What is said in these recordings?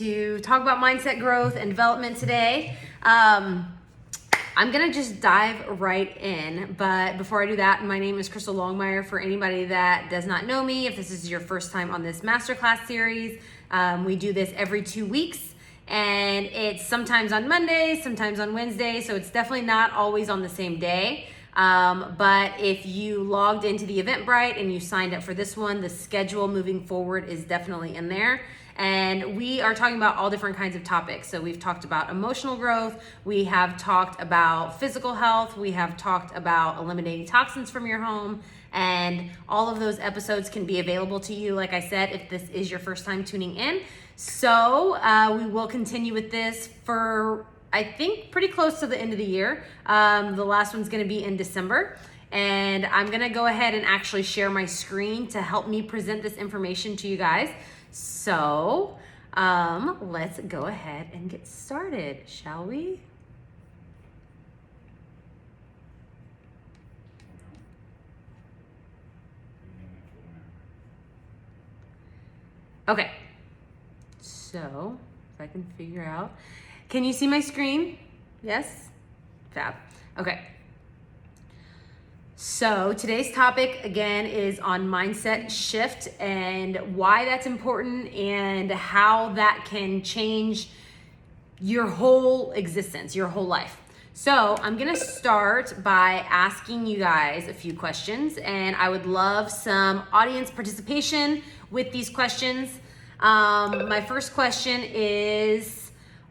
To talk about mindset growth and development today. I'm gonna just dive right in, but before I do that, my name is Crystal Longmire. For anybody that does not know me, if this is your first time on this masterclass series, we do this every 2 weeks, and it's sometimes on Mondays, sometimes on Wednesdays, so it's definitely not always on the same day. But if you logged into the Eventbrite and you signed up for this one, the schedule moving forward is definitely in there. And we are talking about all different kinds of topics. So we've talked about emotional growth, we have talked about physical health, we have talked about eliminating toxins from your home, and all of those episodes can be available to you, like I said, if this is your first time tuning in. So we will continue with this for, I think, pretty close to the end of the year. The last one's gonna be in December. And I'm gonna go ahead and actually share my screen to help me present this information to you guys. So let's go ahead and get started, shall we? Okay, so if I can figure out, can you see my screen? Yes? Fab. Okay. So today's topic again is on mindset shift and why that's important and how that can change your whole existence, your whole life. So I'm gonna start by asking you guys a few questions, and I would love some audience participation with these questions. My first question is,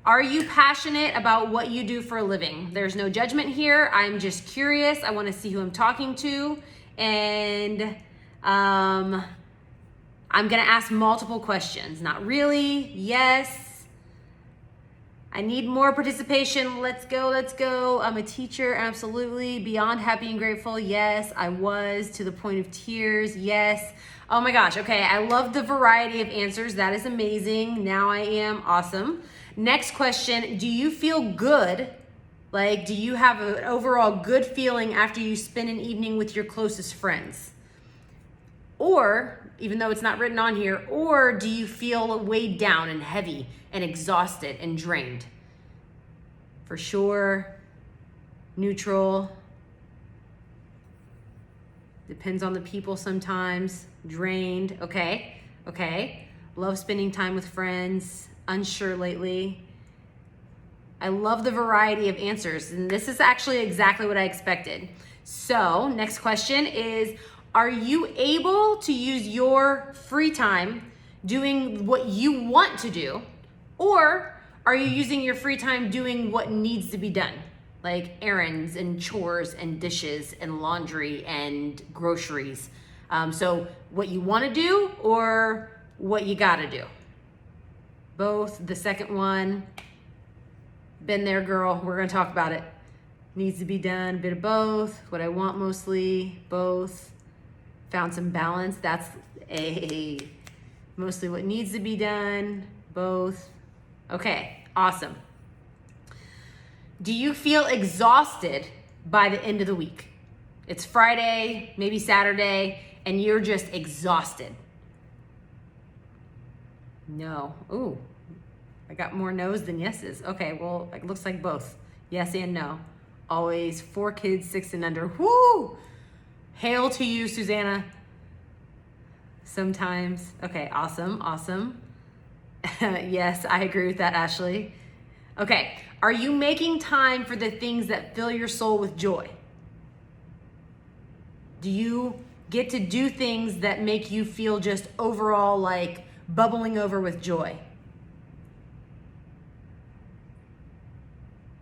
are you passionate about what you do for a living? There's no judgment here. I'm just curious. I want to see who I'm talking to. And I'm going to ask multiple questions. Not really. Yes. I need more participation. Let's go. Let's go. I'm a teacher. Absolutely. Beyond happy and grateful. Yes, I was, to the point of tears. Yes. Oh my gosh. Okay. I love the variety of answers. That is amazing. Now I am. Awesome. Next question, do you feel good? Like, do you have an overall good feeling after you spend an evening with your closest friends? Or, even though it's not written on here, or do you feel weighed down and heavy and exhausted and drained? For sure, neutral. Depends on the people sometimes. Drained, okay. Love spending time with friends. Unsure lately. I love the variety of answers, and this is actually exactly what I expected. So next question is, are you able to use your free time doing what you want to do, or are you using your free time doing what needs to be done, like errands and chores and dishes and laundry and groceries? So what you want to do or what you got to do? Both. The second one, been there, girl. We're going to talk about it. Needs to be done, a bit of both. What I want mostly, both. Found some balance. That's mostly what needs to be done, both. Okay, awesome. Do you feel exhausted by the end of the week? It's Friday, maybe Saturday, and you're just exhausted. No. Ooh, I got more no's than yeses. Okay, well, it looks like both. Yes and no. Always 4 kids, 6 and under. Woo! Hail to you, Susanna. Sometimes. Okay, awesome. Yes, I agree with that, Ashley. Okay, are you making time for the things that fill your soul with joy? Do you get to do things that make you feel just overall like bubbling over with joy?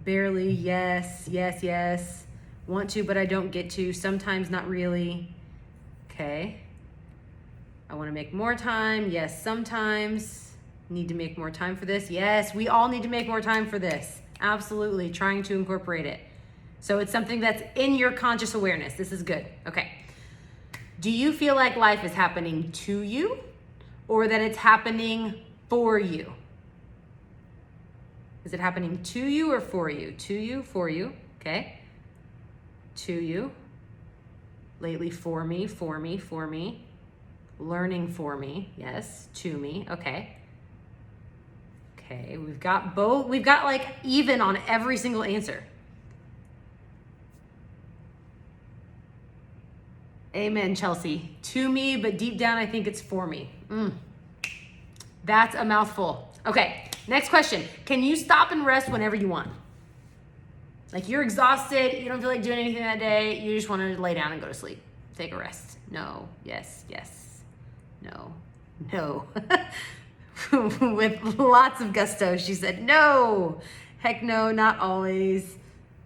Barely, yes. Want to, but I don't get to. Sometimes not really. Okay. I want to make more time. Yes, sometimes. Need to make more time for this. Yes, we all need to make more time for this. Absolutely. Trying to incorporate it. So it's something that's in your conscious awareness. This is good. Okay. Do you feel like life is happening to you, or that it's happening for you? Is it happening to you or for you? To you, for you, okay. To you. Lately, for me. Learning for me, yes. To me, okay. Okay, we've got both. We've got like even on every single answer. Amen, Chelsea. To me, but deep down, I think it's for me. That's a mouthful. Okay, next question. Can you stop and rest whenever you want? Like you're exhausted, you don't feel like doing anything that day, you just want to lay down and go to sleep. Take a rest. No, yes, yes, no, no. With lots of gusto, she said, no. Heck no, not always.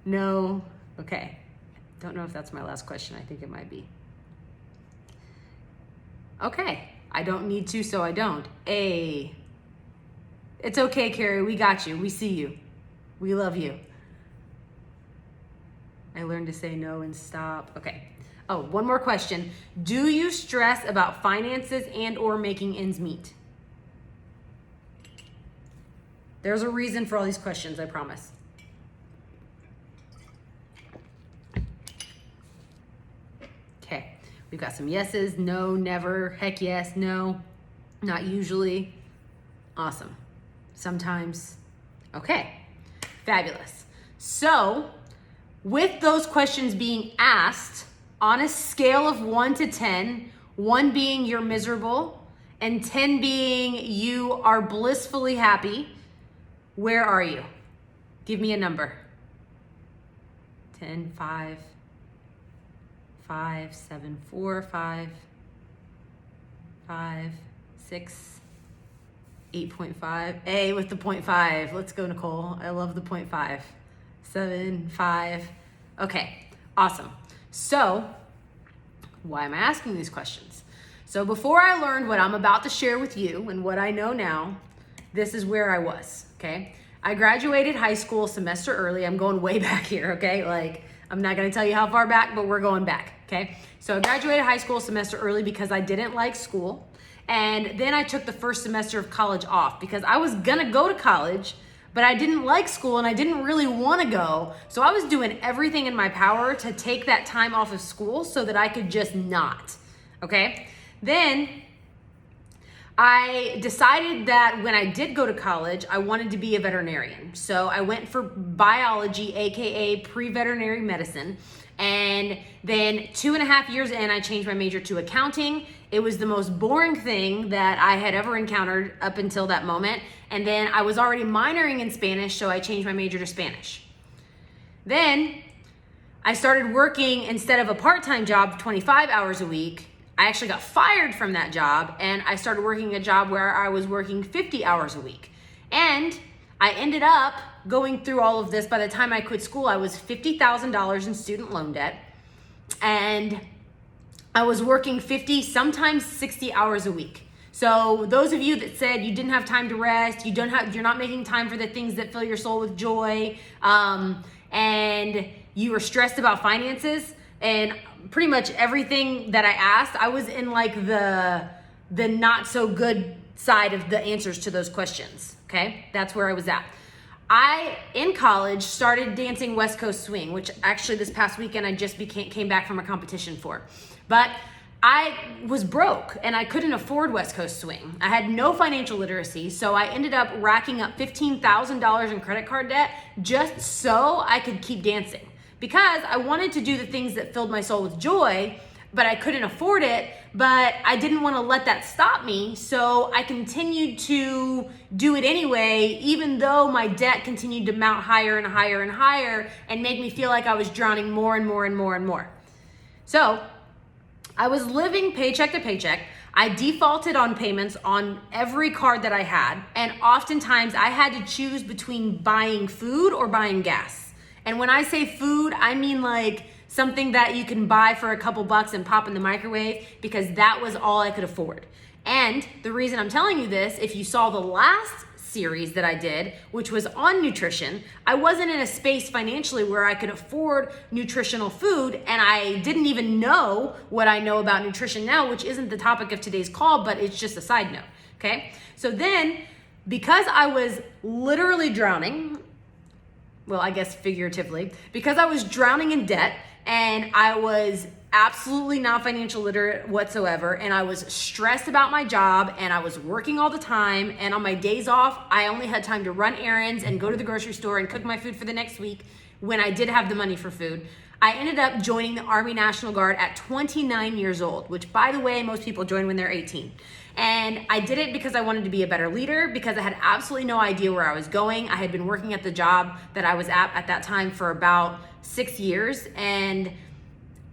No. Okay. Don't know if that's my last question. I think it might be. Okay. I don't need to, so I don't. It's okay, Carrie. We got you. We see you. We love you. I learned to say no and stop. Okay. Oh, one more question. Do you stress about finances and or making ends meet? There's a reason for all these questions, I promise. Okay, we've got some yeses, no, never, heck yes, no, not usually, awesome, sometimes, okay, fabulous. So, with those questions being asked, on a scale of 1 to 10, 1 being you're miserable, and 10 being you are blissfully happy, where are you? Give me a number. 10, 5, 5, 7, 4, 5, 5, 6, 8.5. A with the 0.5. Let's go, Nicole. I love the 0.5. 7, 5. Okay, awesome. So, why am I asking these questions? So before I learned what I'm about to share with you and what I know now, this is where I was, okay? I graduated high school a semester early. I'm going way back here, okay? Like, I'm not gonna tell you how far back, but we're going back, okay? So I graduated high school a semester early because I didn't like school. And then I took the first semester of college off because I was gonna go to college, but I didn't like school and I didn't really wanna go. So I was doing everything in my power to take that time off of school so that I could just not, okay? Then I decided that when I did go to college, I wanted to be a veterinarian. So I went for biology, AKA pre-veterinary medicine. And then 2.5 years in, I changed my major to accounting. It was the most boring thing that I had ever encountered up until that moment. And then I was already minoring in Spanish, so I changed my major to Spanish. Then I started working, instead of a part-time job, 25 hours a week, I actually got fired from that job and I started working a job where I was working 50 hours a week. And I ended up going through all of this. By the time I quit school, I was $50,000 in student loan debt. And I was working 50, sometimes 60 hours a week. So those of you that said you didn't have time to rest, you're not making time for the things that fill your soul with joy, and you were stressed about finances, and pretty much everything that I asked, I was in like the not so good side of the answers to those questions, okay? That's where I was at. I, in college, started dancing West Coast Swing, which actually this past weekend I just came back from a competition for. But I was broke and I couldn't afford West Coast Swing. I had no financial literacy, so I ended up racking up $15,000 in credit card debt just so I could keep dancing. Because I wanted to do the things that filled my soul with joy, but I couldn't afford it, but I didn't want to let that stop me, so I continued to do it anyway, even though my debt continued to mount higher and higher and higher and make me feel like I was drowning more and more and more and more. So I was living paycheck to paycheck. I defaulted on payments on every card that I had, and oftentimes I had to choose between buying food or buying gas. And when I say food, I mean like something that you can buy for a couple bucks and pop in the microwave, because that was all I could afford. And the reason I'm telling you this, if you saw the last series that I did, which was on nutrition, I wasn't in a space financially where I could afford nutritional food, and I didn't even know what I know about nutrition now, which isn't the topic of today's call, but it's just a side note, okay? So then, because I was literally drowning, well, I guess figuratively, because I was drowning in debt and I was absolutely not financial literate whatsoever, and I was stressed about my job, and I was working all the time, and on my days off I only had time to run errands and go to the grocery store and cook my food for the next week when I did have the money for food. I ended up joining the Army National Guard at 29 years old, which, by the way, most people join when they're 18. And I did it because I wanted to be a better leader, because I had absolutely no idea where I was going. I had been working at the job that I was at that time for about 6 years, and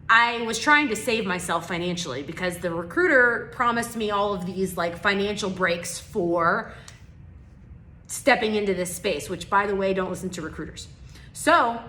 I was trying to save myself financially because the recruiter promised me all of these like financial breaks for stepping into this space, which, by the way, don't listen to recruiters. So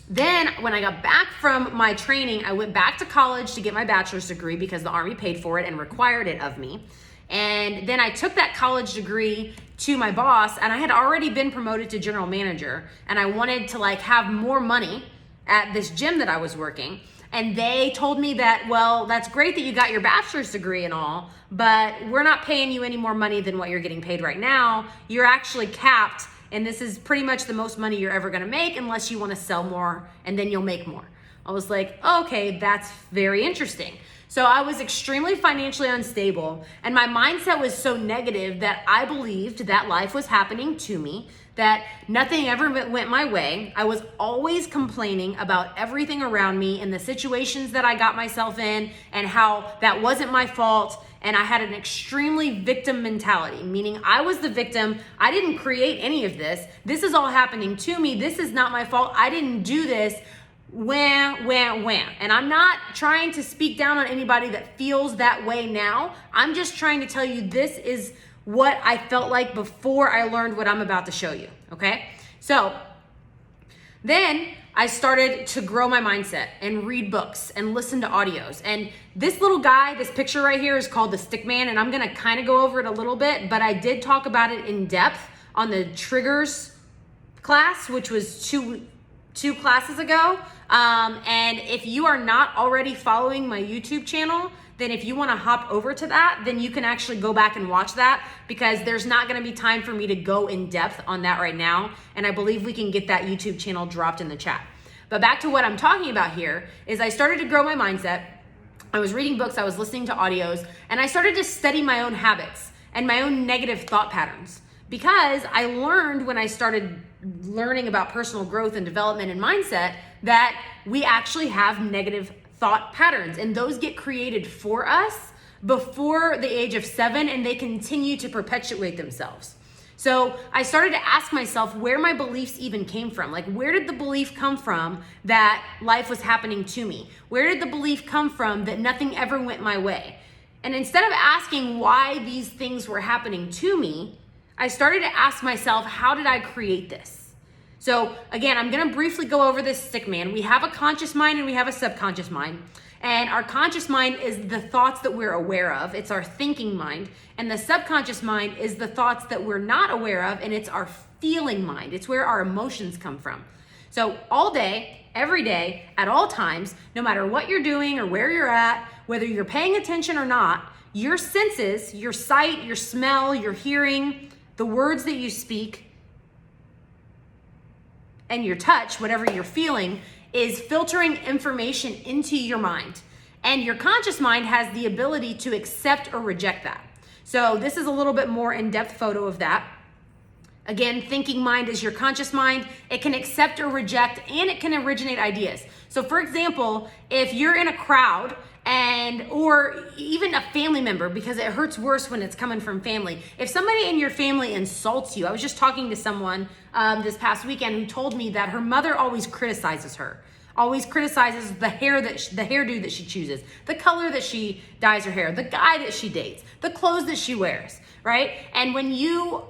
then when I got back from my training, I went back to college to get my bachelor's degree because the Army paid for it and required it of me. And then I took that college degree to my boss, and I had already been promoted to general manager, and I wanted to like have more money at this gym that I was working. And they told me that, well, that's great that you got your bachelor's degree and all, but we're not paying you any more money than what you're getting paid right now. You're actually capped, and this is pretty much the most money you're ever gonna make unless you wanna sell more, and then you'll make more. I was like, okay, that's very interesting. So I was extremely financially unstable, and my mindset was so negative that I believed that life was happening to me, that nothing ever went my way. I was always complaining about everything around me and the situations that I got myself in and how that wasn't my fault. And I had an extremely victim mentality, meaning I was the victim. I didn't create any of this. This is all happening to me. This is not my fault. I didn't do this. Wham, wham, wham. And I'm not trying to speak down on anybody that feels that way now. I'm just trying to tell you this is what I felt like before I learned what I'm about to show you, okay? So then I started to grow my mindset and read books and listen to audios. And this little guy, this picture right here is called the Stick Man, and I'm gonna kind of go over it a little bit, but I did talk about it in depth on the triggers class, which was two classes ago. And if you are not already following my YouTube channel, then if you want to hop over to that, then you can actually go back and watch that, because there's not going to be time for me to go in depth on that right now. And I believe we can get that YouTube channel dropped in the chat. But back to what I'm talking about here is I started to grow my mindset. I was reading books, I was listening to audios, and I started to study my own habits and my own negative thought patterns, because I learned when I started learning about personal growth and development and mindset that we actually have negative thought patterns, and those get created for us before the age of 7, and they continue to perpetuate themselves. So I started to ask myself where my beliefs even came from. Like, where did the belief come from that life was happening to me? Where did the belief come from that nothing ever went my way? And instead of asking why these things were happening to me, I started to ask myself, how did I create this? So again, I'm gonna briefly go over this Stick Man. We have a conscious mind and we have a subconscious mind. And our conscious mind is the thoughts that we're aware of. It's our thinking mind. And the subconscious mind is the thoughts that we're not aware of, and it's our feeling mind. It's where our emotions come from. So all day, every day, at all times, no matter what you're doing or where you're at, whether you're paying attention or not, your senses, your sight, your smell, your hearing, the words that you speak, and your touch, whatever you're feeling, is filtering information into your mind. And your conscious mind has the ability to accept or reject that. So this is a little bit more in-depth photo of that. Again, thinking mind is your conscious mind. It can accept or reject, and it can originate ideas. So for example, if you're in a crowd or even a family member, because it hurts worse when it's coming from family. If somebody in your family insults you, I was just talking to someone this past weekend who told me that her mother always criticizes her, always criticizes the hairdo that she chooses, the color that she dyes her hair, the guy that she dates, the clothes that she wears, right? And when you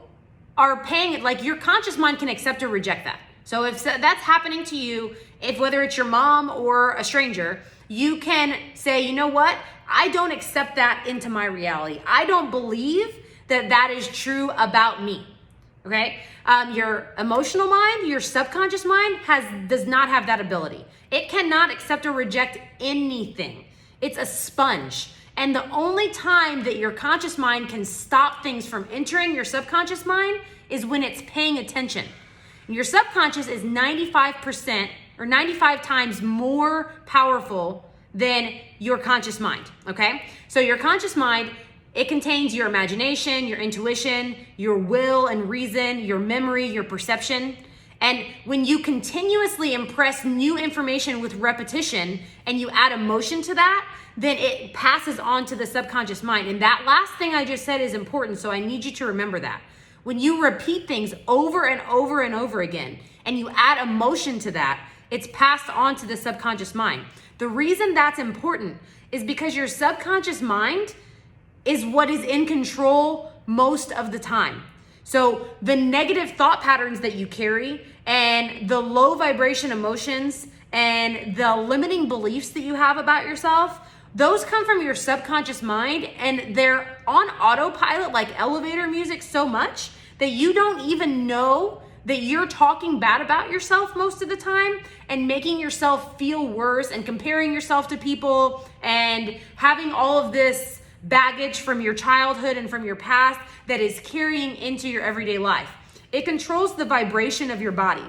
are paying it, like, your conscious mind can accept or reject that. So if that's happening to you, if whether it's your mom or a stranger, you can say, you know what? I don't accept that into my reality. I don't believe that that is true about me. Okay? Your emotional mind, your subconscious mind does not have that ability. It cannot accept or reject anything. It's a sponge. And the only time that your conscious mind can stop things from entering your subconscious mind is when it's paying attention. And your subconscious is 95% or 95 times more powerful than your conscious mind, okay? So your conscious mind, it contains your imagination, your intuition, your will and reason, your memory, your perception. And when you continuously impress new information with repetition and you add emotion to that, then it passes on to the subconscious mind. And that last thing I just said is important, so I need you to remember that. When you repeat things over and over and over again, and you add emotion to that, it's passed on to the subconscious mind. The reason that's important is because your subconscious mind is what is in control most of the time. So the negative thought patterns that you carry and the low vibration emotions and the limiting beliefs that you have about yourself, those come from your subconscious mind, and they're on autopilot like elevator music so much that you don't even know that you're talking bad about yourself most of the time and making yourself feel worse and comparing yourself to people and having all of this baggage from your childhood and from your past that is carrying into your everyday life. It controls the vibration of your body.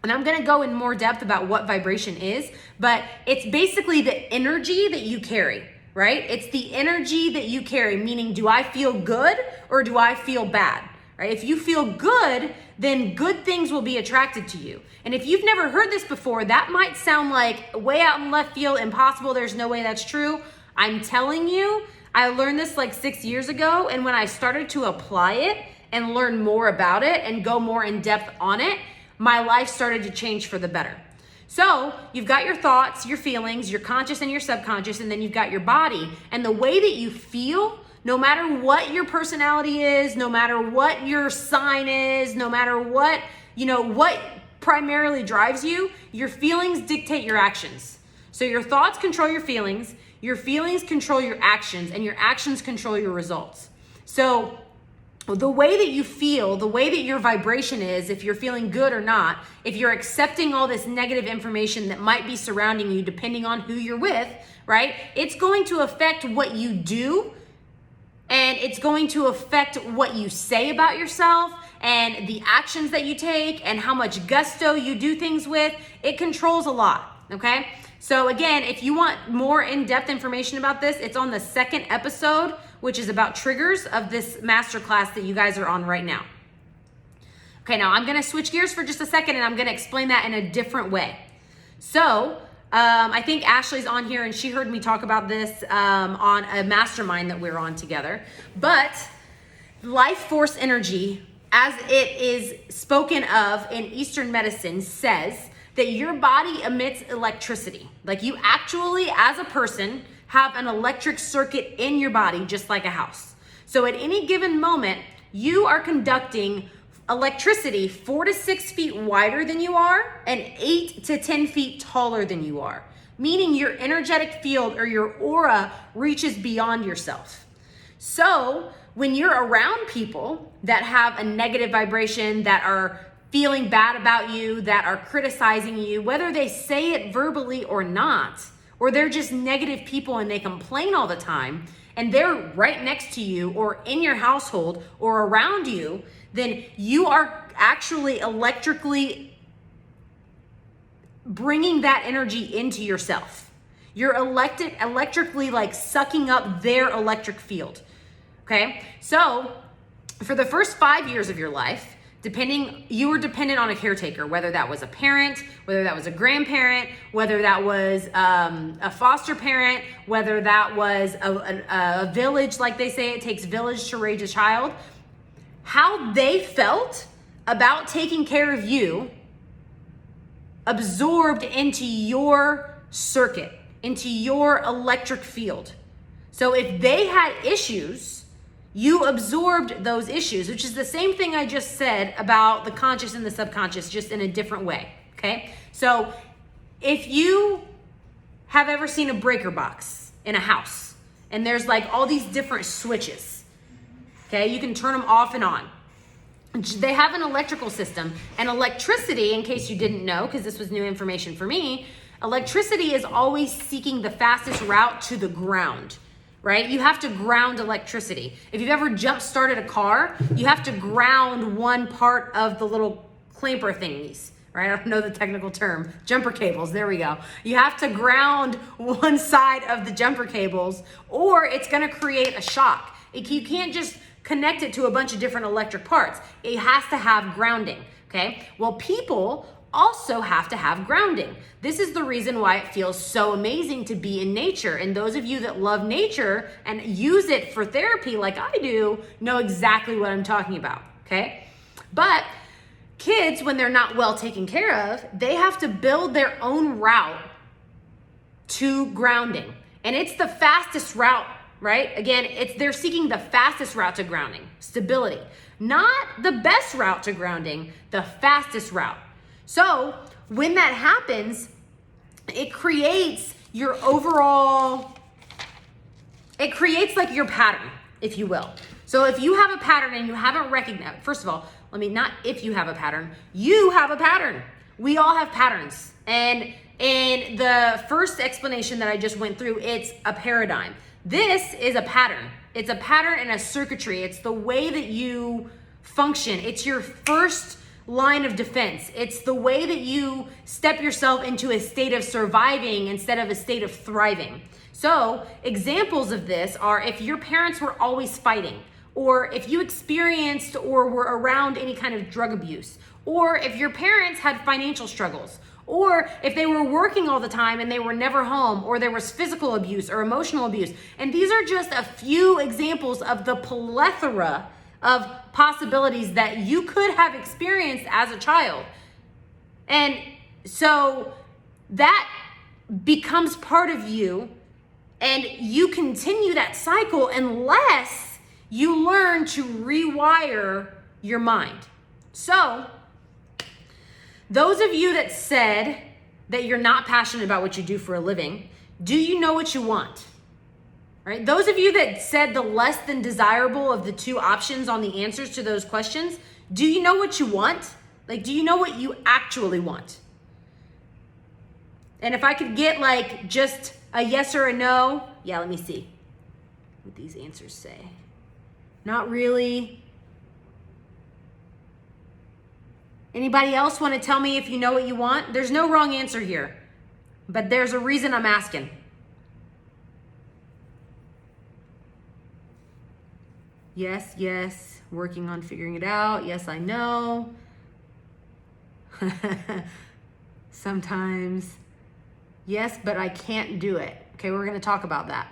And I'm gonna go in more depth about what vibration is, but it's basically the energy that you carry, right? It's the energy that you carry, meaning do I feel good or do I feel bad, right? If you feel good, then good things will be attracted to you. And if you've never heard this before, that might sound like way out in left field, impossible, there's no way that's true. I'm telling you, I learned this like 6 years ago, and when I started to apply it and learn more about it and go more in depth on it, my life started to change for the better. So you've got your thoughts, your feelings, your conscious and your subconscious, and then you've got your body. And the way that you feel, no matter what your personality is, no matter what your sign is, no matter what, what primarily drives you, your feelings dictate your actions. So your thoughts control your feelings control your actions, and your actions control your results. So the way that you feel, the way that your vibration is, if you're feeling good or not, if you're accepting all this negative information that might be surrounding you depending on who you're with, right? It's going to affect what you do, and it's going to affect what you say about yourself and the actions that you take and how much gusto you do things with. It controls a lot, okay? So again, if you want more in-depth information about this, it's on the second episode, which is about triggers of this masterclass that you guys are on right now. Okay, now I'm gonna switch gears for just a second, and I'm gonna explain that in a different way. So I think Ashley's on here, and she heard me talk about this on a mastermind that we're on together. But life force energy, as it is spoken of in Eastern medicine, says that your body emits electricity. Like you actually, as a person, have an electric circuit in your body, just like a house. So at any given moment, you are conducting electricity 4 to 6 feet wider than you are and 8 to 10 feet taller than you are, meaning your energetic field or your aura reaches beyond yourself. So when you're around people that have a negative vibration, that are feeling bad about you, that are criticizing you, whether they say it verbally or not, or they're just negative people and they complain all the time, and they're right next to you or in your household or around you, then you are actually electrically bringing that energy into yourself. You're electrically like sucking up their electric field, okay? So for the first 5 years of your life, you were dependent on a caretaker, whether that was a parent, whether that was a grandparent, whether that was a foster parent, whether that was a village, like they say, it takes village to raise a child. How they felt about taking care of you absorbed into your circuit, into your electric field. So if they had issues, you absorbed those issues, which is the same thing I just said about the conscious and the subconscious, just in a different way, okay? So if you have ever seen a breaker box in a house, and there's like all these different switches, okay? You can turn them off and on. They have an electrical system, and electricity, in case you didn't know, because this was new information for me, electricity is always seeking the fastest route to the ground. Right? You have to ground electricity. If you've ever jump started a car, you have to ground one part of the little clamper thingies, right? I don't know the technical term. Jumper cables, there we go. You have to ground one side of the jumper cables or it's gonna create a shock. You can't just connect it to a bunch of different electric parts. It has to have grounding, okay? Well, people also have to have grounding. This is the reason why it feels so amazing to be in nature. And those of you that love nature and use it for therapy like I do, know exactly what I'm talking about, okay? But kids, when they're not well taken care of, they have to build their own route to grounding. And it's the fastest route, right? Again, they're seeking the fastest route to grounding, stability. Not the best route to grounding, the fastest route. So when that happens, it creates your overall, it creates like your pattern, if you will. So if you have a pattern and you haven't recognized, first of all, not if you have a pattern, you have a pattern. We all have patterns. And in the first explanation that I just went through, it's a paradigm. This is a pattern. It's a pattern and a circuitry. It's the way that you function. It's your first line of defense. It's the way that you step yourself into a state of surviving instead of a state of thriving. So examples of this are if your parents were always fighting, or if you experienced or were around any kind of drug abuse, or if your parents had financial struggles, or if they were working all the time and they were never home, or there was physical abuse or emotional abuse. And these are just a few examples of the plethora of possibilities that you could have experienced as a child. And so that becomes part of you, and you continue that cycle unless you learn to rewire your mind. So those of you that said that you're not passionate about what you do for a living, do you know what you want? Right? Those of you that said the less than desirable of the two options on the answers to those questions, do you know what you want? Like, do you know what you actually want? And if I could get like just a yes or a no, yeah, let me see what these answers say. Not really. Anybody else want to tell me if you know what you want? There's no wrong answer here, but there's a reason I'm asking. Yes, yes, working on figuring it out. Yes, I know. Sometimes. Yes, but I can't do it. Okay, we're going to talk about that.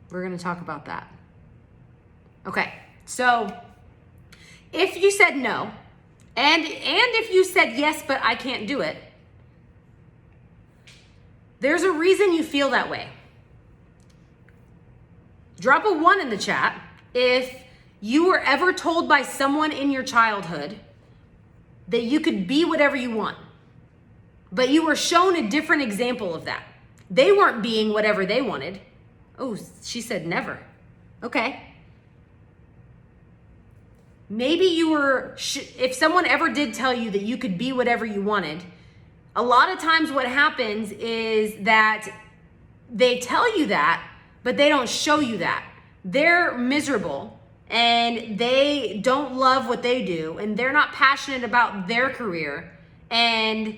We're going to talk about that. Okay, so if you said no, and if you said yes, but I can't do it, there's a reason you feel that way. Drop a 1 in the chat if you were ever told by someone in your childhood that you could be whatever you want, but you were shown a different example of that. They weren't being whatever they wanted. Oh, she said never. Okay. Maybe you were, if someone ever did tell you that you could be whatever you wanted, a lot of times what happens is that they tell you that, but they don't show you that. They're miserable and they don't love what they do and they're not passionate about their career and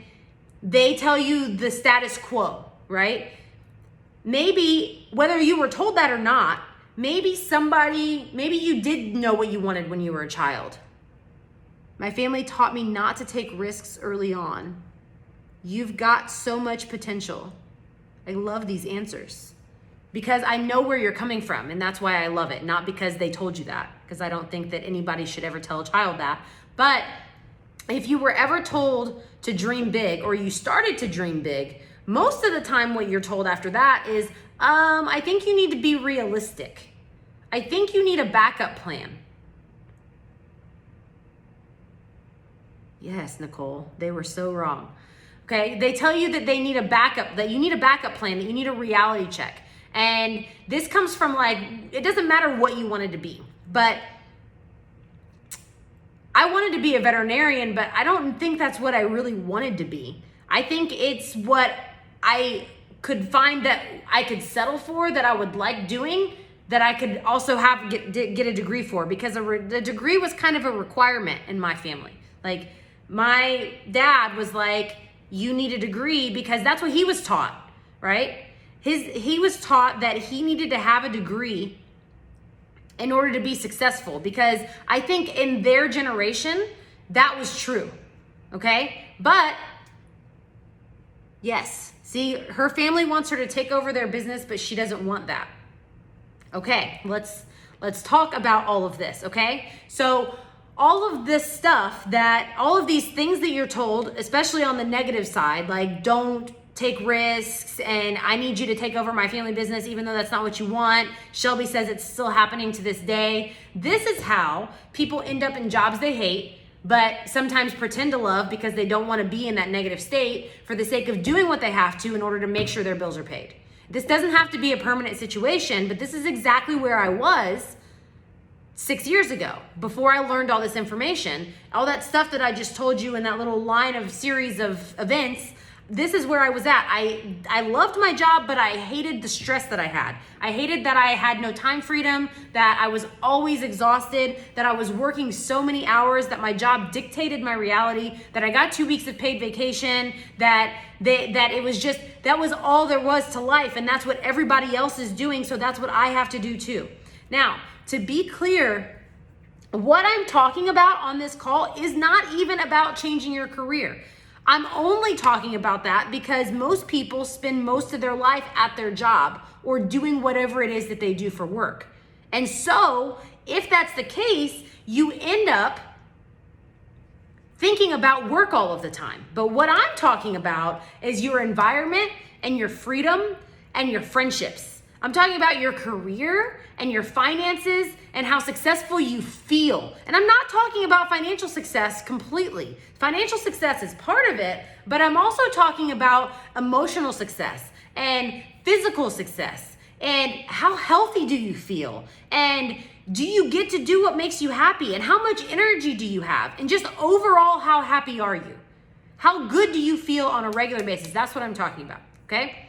they tell you the status quo, right? Maybe whether you were told that or not, maybe you did know what you wanted when you were a child. My family taught me not to take risks early on. You've got so much potential. I love these answers because I know where you're coming from, and that's why I love it. Not because they told you that, because I don't think that anybody should ever tell a child that. But if you were ever told to dream big, or you started to dream big, most of the time what you're told after that is, I think you need to be realistic. I think you need a backup plan. Yes, Nicole, they were so wrong. Okay, they tell you that they need a backup, that you need a backup plan, that you need a reality check. And this comes from like, it doesn't matter what you wanted to be, but I wanted to be a veterinarian, but I don't think that's what I really wanted to be. I think it's what I could find that I could settle for, that I would like doing, that I could also get a degree for, because the degree was kind of a requirement in my family. Like My dad was like, you need a degree, because that's what he was taught, right? He was taught that he needed to have a degree in order to be successful, because I think in their generation, that was true, okay? But yes, see, her family wants her to take over their business, but she doesn't want that. Okay, let's talk about all of this, okay? So all of this stuff, all of these things that you're told, especially on the negative side, like don't take risks and I need you to take over my family business even though that's not what you want. Shelby says it's still happening to this day. This is how people end up in jobs they hate, but sometimes pretend to love because they don't want to be in that negative state for the sake of doing what they have to in order to make sure their bills are paid. This doesn't have to be a permanent situation, but this is exactly where I was 6 years ago, before I learned all this information, all that stuff that I just told you in that little line of series of events. This is where I was at. I loved my job, but I hated the stress that I had. I hated that I had no time freedom, that I was always exhausted, that I was working so many hours, that my job dictated my reality, that I got 2 weeks of paid vacation, that it was just, that was all there was to life, and that's what everybody else is doing, so that's what I have to do too. Now, to be clear, what I'm talking about on this call is not even about changing your career. I'm only talking about that because most people spend most of their life at their job or doing whatever it is that they do for work. And so, if that's the case, you end up thinking about work all of the time. But what I'm talking about is your environment and your freedom and your friendships. I'm talking about your career and your finances and how successful you feel. And I'm not talking about financial success completely. Financial success is part of it, but I'm also talking about emotional success and physical success and how healthy do you feel and do you get to do what makes you happy and how much energy do you have and just overall how happy are you? How good do you feel on a regular basis? That's what I'm talking about, okay?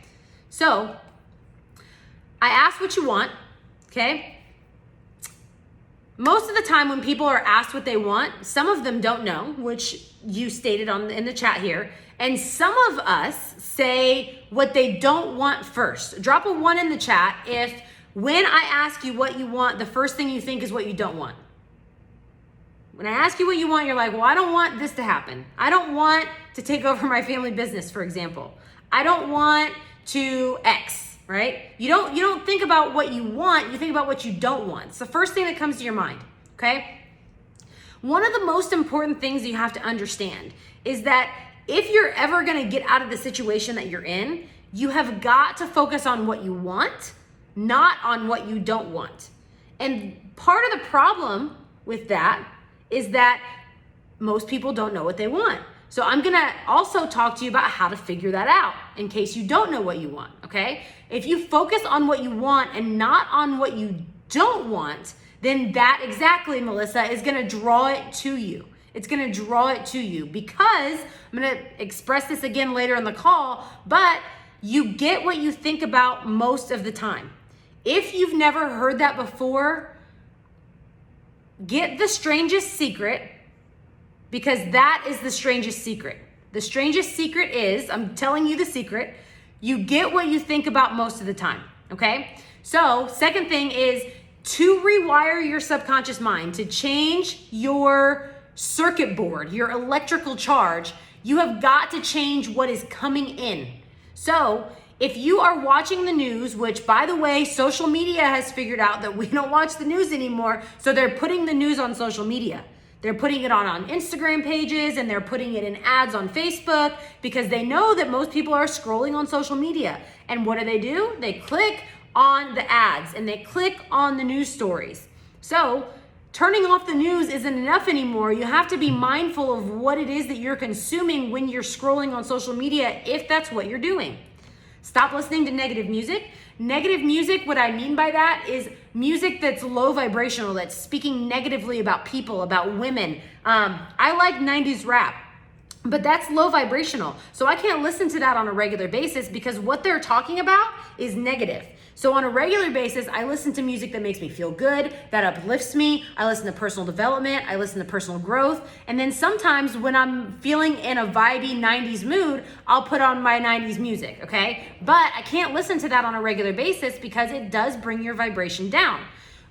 So, I asked what you want, okay? Most of the time when people are asked what they want, some of them don't know, which you stated in the chat here, and some of us say what they don't want first. Drop a 1 in the chat if when I ask you what you want, the first thing you think is what you don't want. When I ask you what you want, you're like, well, I don't want this to happen. I don't want to take over my family business, for example. I don't want to X. Right? You don't think about what you want, you think about what you don't want. It's the first thing that comes to your mind, okay? One of the most important things you have to understand is that if you're ever gonna get out of the situation that you're in, you have got to focus on what you want, not on what you don't want. And part of the problem with that is that most people don't know what they want. So I'm gonna also talk to you about how to figure that out in case you don't know what you want, okay? If you focus on what you want and not on what you don't want, then that exactly, Melissa, is gonna draw it to you. It's gonna draw it to you because, I'm gonna express this again later in the call, but you get what you think about most of the time. If you've never heard that before, get The Strangest Secret, because that is the strangest secret. The strangest secret is, I'm telling you the secret, you get what you think about most of the time, okay? So, second thing is to rewire your subconscious mind, to change your circuit board, your electrical charge, you have got to change what is coming in. So, if you are watching the news, which by the way, social media has figured out that we don't watch the news anymore, so they're putting the news on social media. They're putting it on Instagram pages and they're putting it in ads on Facebook because they know that most people are scrolling on social media. And what do? They click on the ads and they click on the news stories. So turning off the news isn't enough anymore. You have to be mindful of what it is that you're consuming when you're scrolling on social media, if that's what you're doing. Stop listening to negative music. Negative music, what I mean by that is music that's low vibrational, that's speaking negatively about people, about women. I like 90s rap, but that's low vibrational. So I can't listen to that on a regular basis because what they're talking about is negative. So on a regular basis, I listen to music that makes me feel good, that uplifts me. I listen to personal development. I listen to personal growth. And then sometimes when I'm feeling in a vibey 90s mood, I'll put on my 90s music, okay? But I can't listen to that on a regular basis because it does bring your vibration down.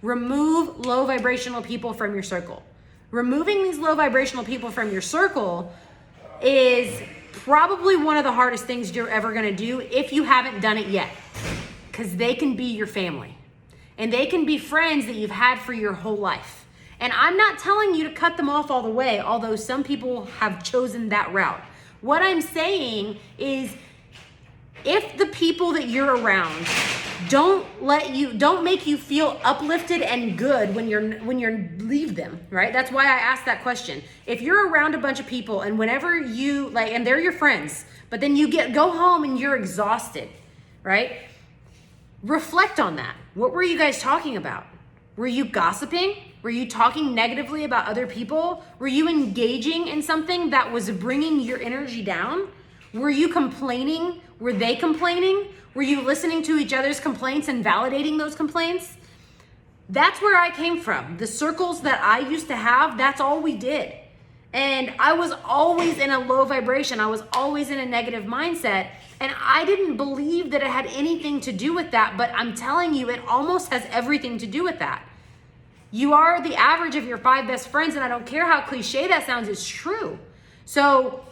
Remove low vibrational people from your circle. Removing these low vibrational people from your circle is probably one of the hardest things you're ever gonna do if you haven't done it yet. Because they can be your family and they can be friends that you've had for your whole life. And I'm not telling you to cut them off all the way, although some people have chosen that route. What I'm saying is if the people that you're around don't make you feel uplifted and good when you leave them, right? That's why I asked that question. If you're around a bunch of people and whenever you and they're your friends, but then you go home and you're exhausted, right? Reflect on that. What were you guys talking about? Were you gossiping? Were you talking negatively about other people? Were you engaging in something that was bringing your energy down? Were you complaining? Were they complaining? Were you listening to each other's complaints and validating those complaints? That's where I came from. The circles that I used to have, that's all we did. And I was always in a low vibration. I was always in a negative mindset. And I didn't believe that it had anything to do with that, but I'm telling you, it almost has everything to do with that. You are the average of your 5 best friends, and I don't care how cliche that sounds, it's true. So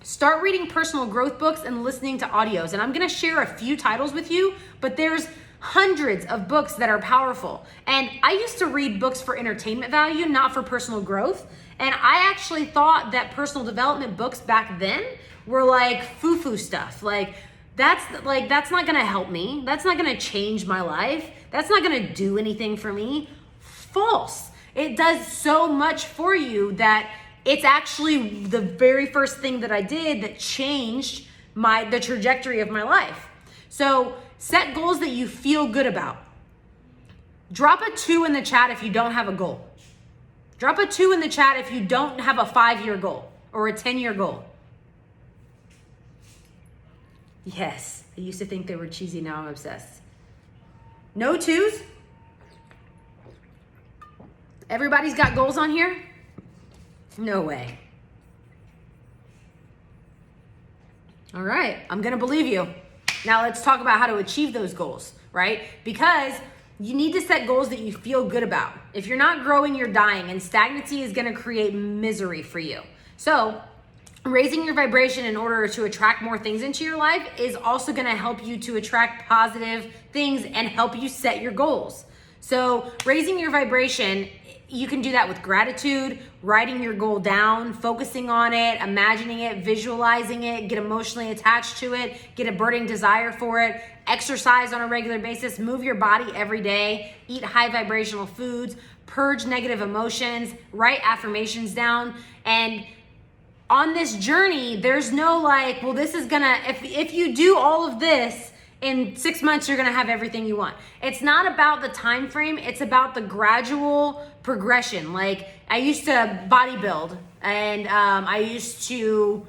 start reading personal growth books and listening to audios. And I'm gonna share a few titles with you, but there's hundreds of books that are powerful. And I used to read books for entertainment value, not for personal growth. And I actually thought that personal development books back then were like foo-foo stuff. That's not gonna help me. That's not gonna change my life. That's not gonna do anything for me. False. It does so much for you that it's actually the very first thing that I did that changed the trajectory of my life. So set goals that you feel good about. Drop a 2 in the chat if you don't have a goal. Drop a 2 in the chat if you don't have a 5-year goal or a 10-year goal. Yes, I used to think they were cheesy, now I'm obsessed. No 2s? Everybody's got goals on here? No way. All right, I'm gonna believe you. Now let's talk about how to achieve those goals, right? Because you need to set goals that you feel good about. If you're not growing, you're dying, and stagnancy is gonna create misery for you. So raising your vibration in order to attract more things into your life is also gonna help you to attract positive things and help you set your goals. So raising your vibration, you can do that with gratitude, writing your goal down, focusing on it, imagining it, visualizing it, get emotionally attached to it, get a burning desire for it, exercise on a regular basis, move your body every day, eat high vibrational foods, purge negative emotions, write affirmations down. And on this journey, there's no this is gonna, if you do all of this, in 6 months, you're gonna have everything you want. It's not about the time frame, it's about the gradual progression. Like I used to bodybuild and I used to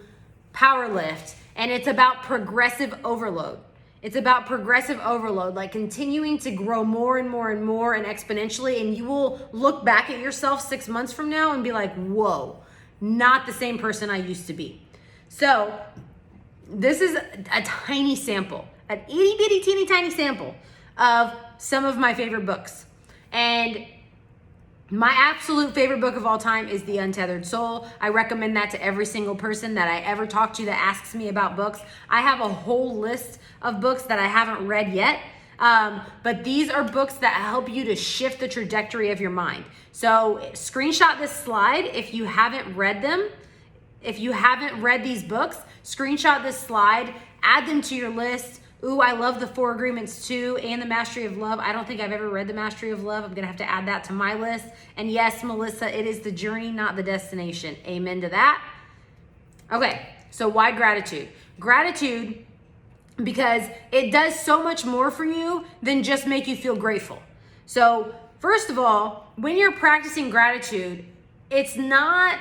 power lift, and it's about progressive overload. It's about progressive overload, like continuing to grow more and more and more and exponentially, and you will look back at yourself 6 months from now and be like, whoa, not the same person I used to be. So this is a tiny sample, an itty bitty teeny tiny sample of some of my favorite books. And my absolute favorite book of all time is The Untethered Soul. I recommend that to every single person that I ever talk to that asks me about books. I have a whole list of books that I haven't read yet. But these are books that help you to shift the trajectory of your mind. So screenshot this slide if you haven't read them. If you haven't read these books, screenshot this slide, add them to your list. Ooh, I love the 4 Agreements too, and the Mastery of Love. I don't think I've ever read the Mastery of Love. I'm gonna have to add that to my list. And yes, Melissa, it is the journey, not the destination. Amen to that. Okay, so why gratitude? Gratitude, because it does so much more for you than just make you feel grateful. So first of all, when you're practicing gratitude, it's not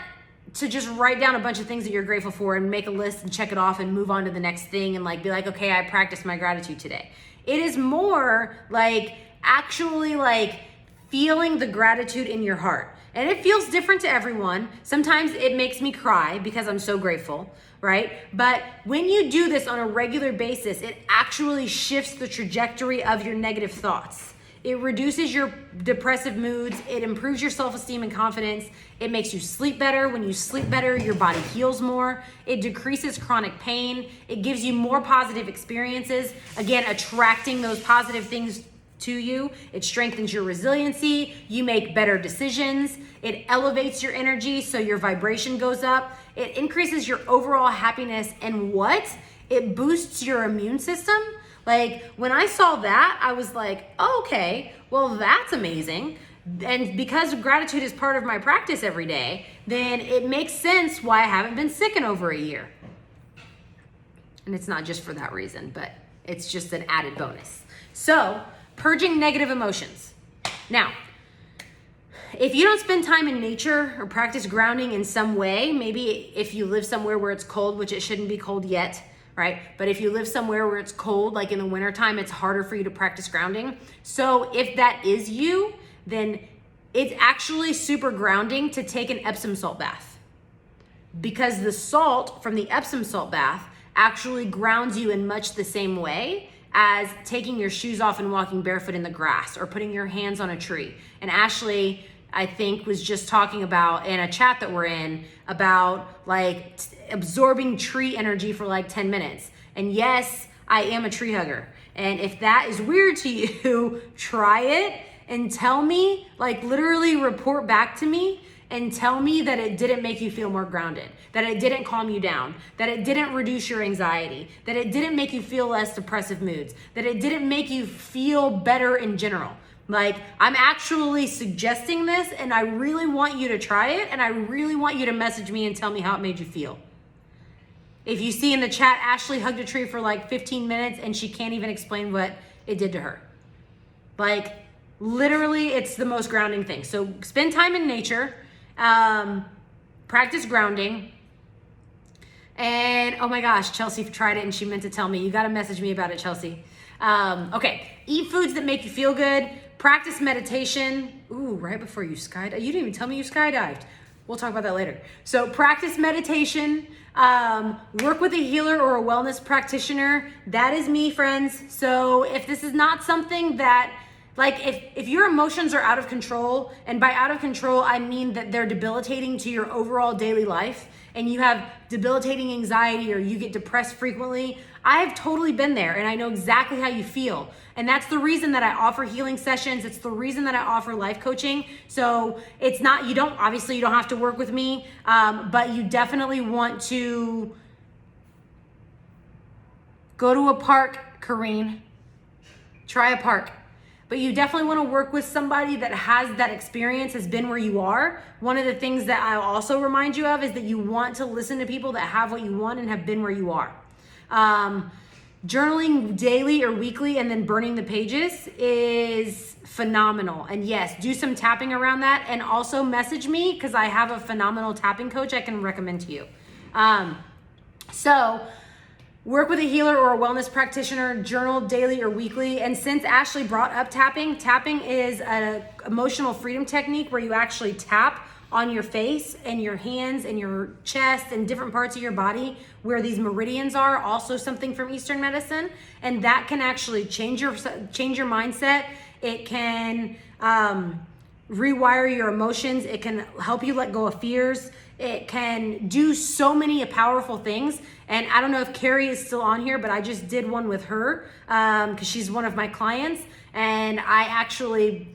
to just write down a bunch of things that you're grateful for and make a list and check it off and move on to the next thing and like be like, okay, I practiced my gratitude today. It is more like actually like feeling the gratitude in your heart. And it feels different to everyone. Sometimes it makes me cry because I'm so grateful, right? But when you do this on a regular basis, it actually shifts the trajectory of your negative thoughts. It reduces your depressive moods. It improves your self-esteem and confidence. It makes you sleep better. When you sleep better, your body heals more. It decreases chronic pain. It gives you more positive experiences. Again, attracting those positive things to you. It strengthens your resiliency. You make better decisions. It elevates your energy so your vibration goes up. It increases your overall happiness. And what? It boosts your immune system. Like when I saw that, I was like, oh, okay, well, that's amazing. And because gratitude is part of my practice every day, then it makes sense why I haven't been sick in over a year. And it's not just for that reason, but it's just an added bonus. So, purging negative emotions. Now, if you don't spend time in nature or practice grounding in some way, maybe if you live somewhere where it's cold, which it shouldn't be cold yet, right? But if you live somewhere where it's cold, like in the wintertime, it's harder for you to practice grounding. So if that is you, then it's actually super grounding to take an Epsom salt bath, because the salt from the Epsom salt bath actually grounds you in much the same way as taking your shoes off and walking barefoot in the grass or putting your hands on a tree. And Ashley, I think, was just talking about in a chat that we're in about like absorbing tree energy for like 10 minutes. And yes, I am a tree hugger. And if that is weird to you, try it and tell me, like literally report back to me and tell me that it didn't make you feel more grounded, that it didn't calm you down, that it didn't reduce your anxiety, that it didn't make you feel less depressive moods, that it didn't make you feel better in general. Like, I'm actually suggesting this and I really want you to try it, and I really want you to message me and tell me how it made you feel. If you see in the chat, Ashley hugged a tree for like 15 minutes and she can't even explain what it did to her. Like, literally, it's the most grounding thing. So spend time in nature, practice grounding. And oh my gosh, Chelsea tried it and she meant to tell me. You got to message me about it, Chelsea. Okay, eat foods that make you feel good. Practice meditation. Ooh, right before you skydived. You didn't even tell me you skydived. We'll talk about that later. So practice meditation. Work with a healer or a wellness practitioner. That is me, friends. So if this is not something that, like, if your emotions are out of control, and by out of control, I mean that they're debilitating to your overall daily life, and you have debilitating anxiety or you get depressed frequently, I have totally been there and I know exactly how you feel. And that's the reason that I offer healing sessions. It's the reason that I offer life coaching. So it's not, you don't have to work with me, but you definitely want to go to a park, Kareen. Try a park. But you definitely want to work with somebody that has that experience, has been where you are. One of the things that I also remind you of is that you want to listen to people that have what you want and have been where you are. Journaling daily or weekly and then burning the pages is phenomenal. And yes, do some tapping around that, and also message me because I have a phenomenal tapping coach I can recommend to you. So work with a healer or a wellness practitioner, journal daily or weekly. And since Ashley brought up tapping, tapping is an emotional freedom technique where you actually tap on your face and your hands and your chest and different parts of your body where these meridians are, also something from Eastern medicine. And that can actually change your mindset. It can rewire your emotions. It can help you let go of fears. It can do so many powerful things. And I don't know if Carrie is still on here, but I just did one with her because she's one of my clients. And I actually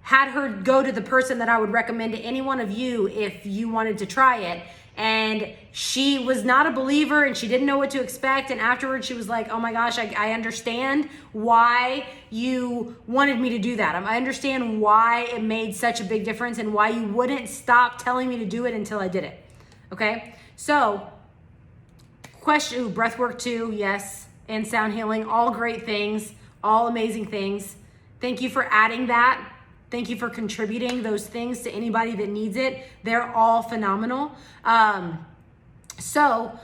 had her go to the person that I would recommend to any one of you if you wanted to try it. And she was not a believer and she didn't know what to expect. And afterwards she was like, oh my gosh, I understand why you wanted me to do that. I understand why it made such a big difference and why you wouldn't stop telling me to do it until I did it. Okay, so question, breath work too, yes, and sound healing, all great things, all amazing things. Thank you for adding that. Thank you for contributing those things to anybody that needs it. They're all phenomenal. So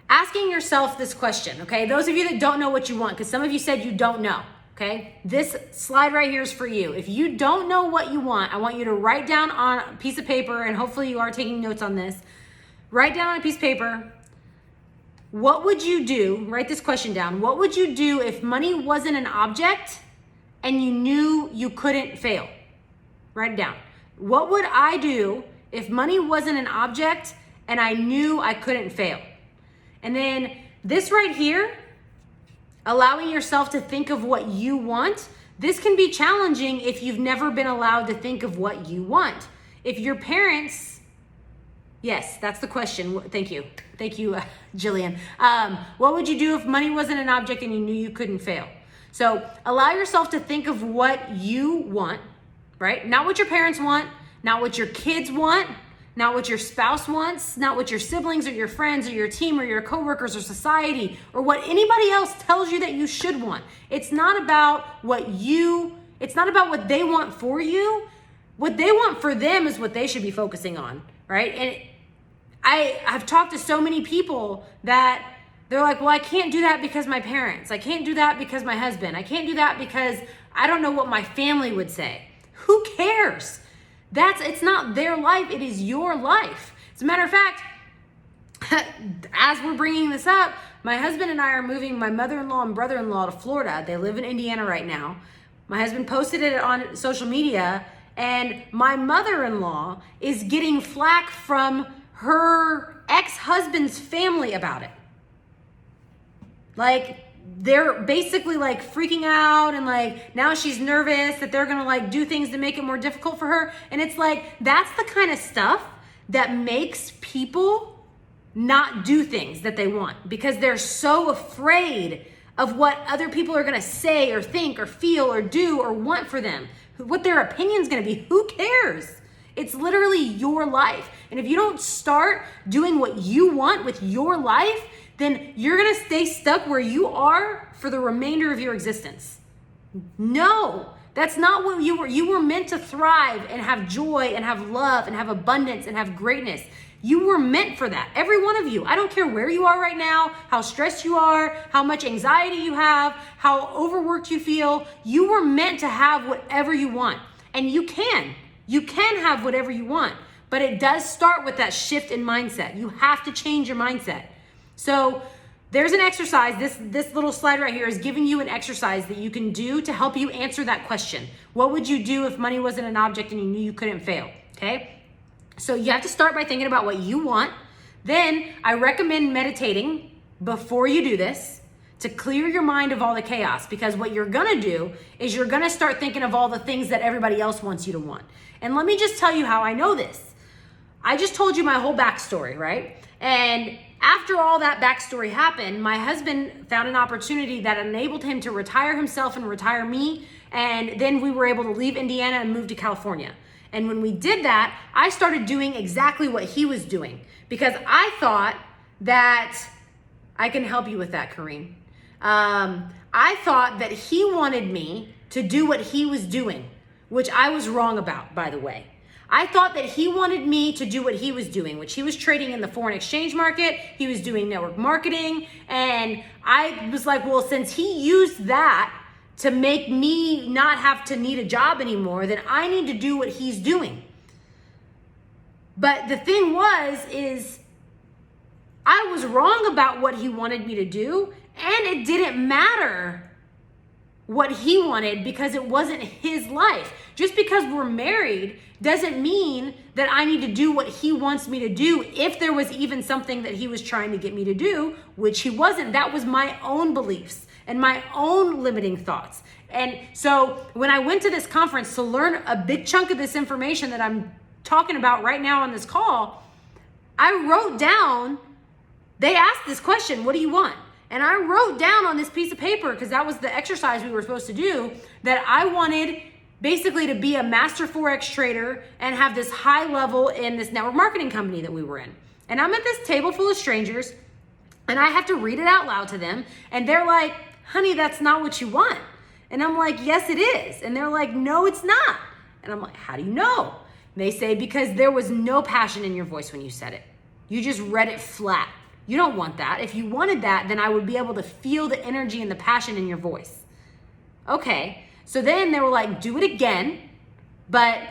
asking yourself this question, okay? Those of you that don't know what you want, because some of you said you don't know, okay? This slide right here is for you. If you don't know what you want, I want you to write down on a piece of paper, and hopefully you are taking notes on this. Write down on a piece of paper, what would you do? Write this question down. What would you do if money wasn't an object and you knew you couldn't fail? Write it down. What would I do if money wasn't an object and I knew I couldn't fail? And then this right here, allowing yourself to think of what you want, this can be challenging if you've never been allowed to think of what you want. If your parents, yes, that's the question. Thank you, Jillian. What would you do if money wasn't an object and you knew you couldn't fail? So allow yourself to think of what you want, right? Not what your parents want, not what your kids want, not what your spouse wants, not what your siblings or your friends or your team or your coworkers or society or what anybody else tells you that you should want. It's not about what they want for you. What they want for them is what they should be focusing on, right? And I've talked to so many people that they're like, well, I can't do that because my parents. I can't do that because my husband. I can't do that because I don't know what my family would say. Who cares? It's not their life, it is your life. As a matter of fact, as we're bringing this up, my husband and I are moving my mother-in-law and brother-in-law to Florida. They live in Indiana right now. My husband posted it on social media, and my mother-in-law is getting flack from her ex-husband's family about it. Like, they're basically like freaking out, and like now she's nervous that they're gonna like do things to make it more difficult for her. And it's like, that's the kind of stuff that makes people not do things that they want, because they're so afraid of what other people are gonna say or think or feel or do or want for them, what their opinion's gonna be. Who cares? It's literally your life. And if you don't start doing what you want with your life, then you're gonna stay stuck where you are for the remainder of your existence. No, that's not what you were. You were meant to thrive and have joy and have love and have abundance and have greatness. You were meant for that, every one of you. I don't care where you are right now, how stressed you are, how much anxiety you have, how overworked you feel. You were meant to have whatever you want. And you can have whatever you want, but it does start with that shift in mindset. You have to change your mindset. So there's an exercise. This little slide right here is giving you an exercise that you can do to help you answer that question. What would you do if money wasn't an object and you knew you couldn't fail? Okay. So you have to start by thinking about what you want. Then I recommend meditating before you do this to clear your mind of all the chaos, because what you're gonna do is you're gonna start thinking of all the things that everybody else wants you to want. And let me just tell you how I know this. I just told you my whole backstory, right? And after all that backstory happened, my husband found an opportunity that enabled him to retire himself and retire me. And then we were able to leave Indiana and move to California. And when we did that, I started doing exactly what he was doing, because I thought that I can help you with that, Kareen. I thought that he wanted me to do what he was doing, which I was wrong about, by the way. I thought that he wanted me to do what he was doing, which he was trading in the foreign exchange market. He was doing network marketing. And I was like, well, since he used that to make me not have to need a job anymore, then I need to do what he's doing. But the thing is I was wrong about what he wanted me to do, and it didn't matter what he wanted because it wasn't his life. Just because we're married doesn't mean that I need to do what he wants me to do, if there was even something that he was trying to get me to do, which he wasn't. That was my own beliefs and my own limiting thoughts. And so when I went to this conference to learn a big chunk of this information that I'm talking about right now on this call, I wrote down, they asked this question, what do you want? And I wrote down on this piece of paper, because that was the exercise we were supposed to do, that I wanted basically to be a master Forex trader and have this high level in this network marketing company that we were in. And I'm at this table full of strangers, and I have to read it out loud to them. And they're like, honey, that's not what you want. And I'm like, yes, it is. And they're like, no, it's not. And I'm like, how do you know? And they say, because there was no passion in your voice when you said it. You just read it flat. You don't want that. If you wanted that, then I would be able to feel the energy and the passion in your voice. Okay. So then they were like, do it again, but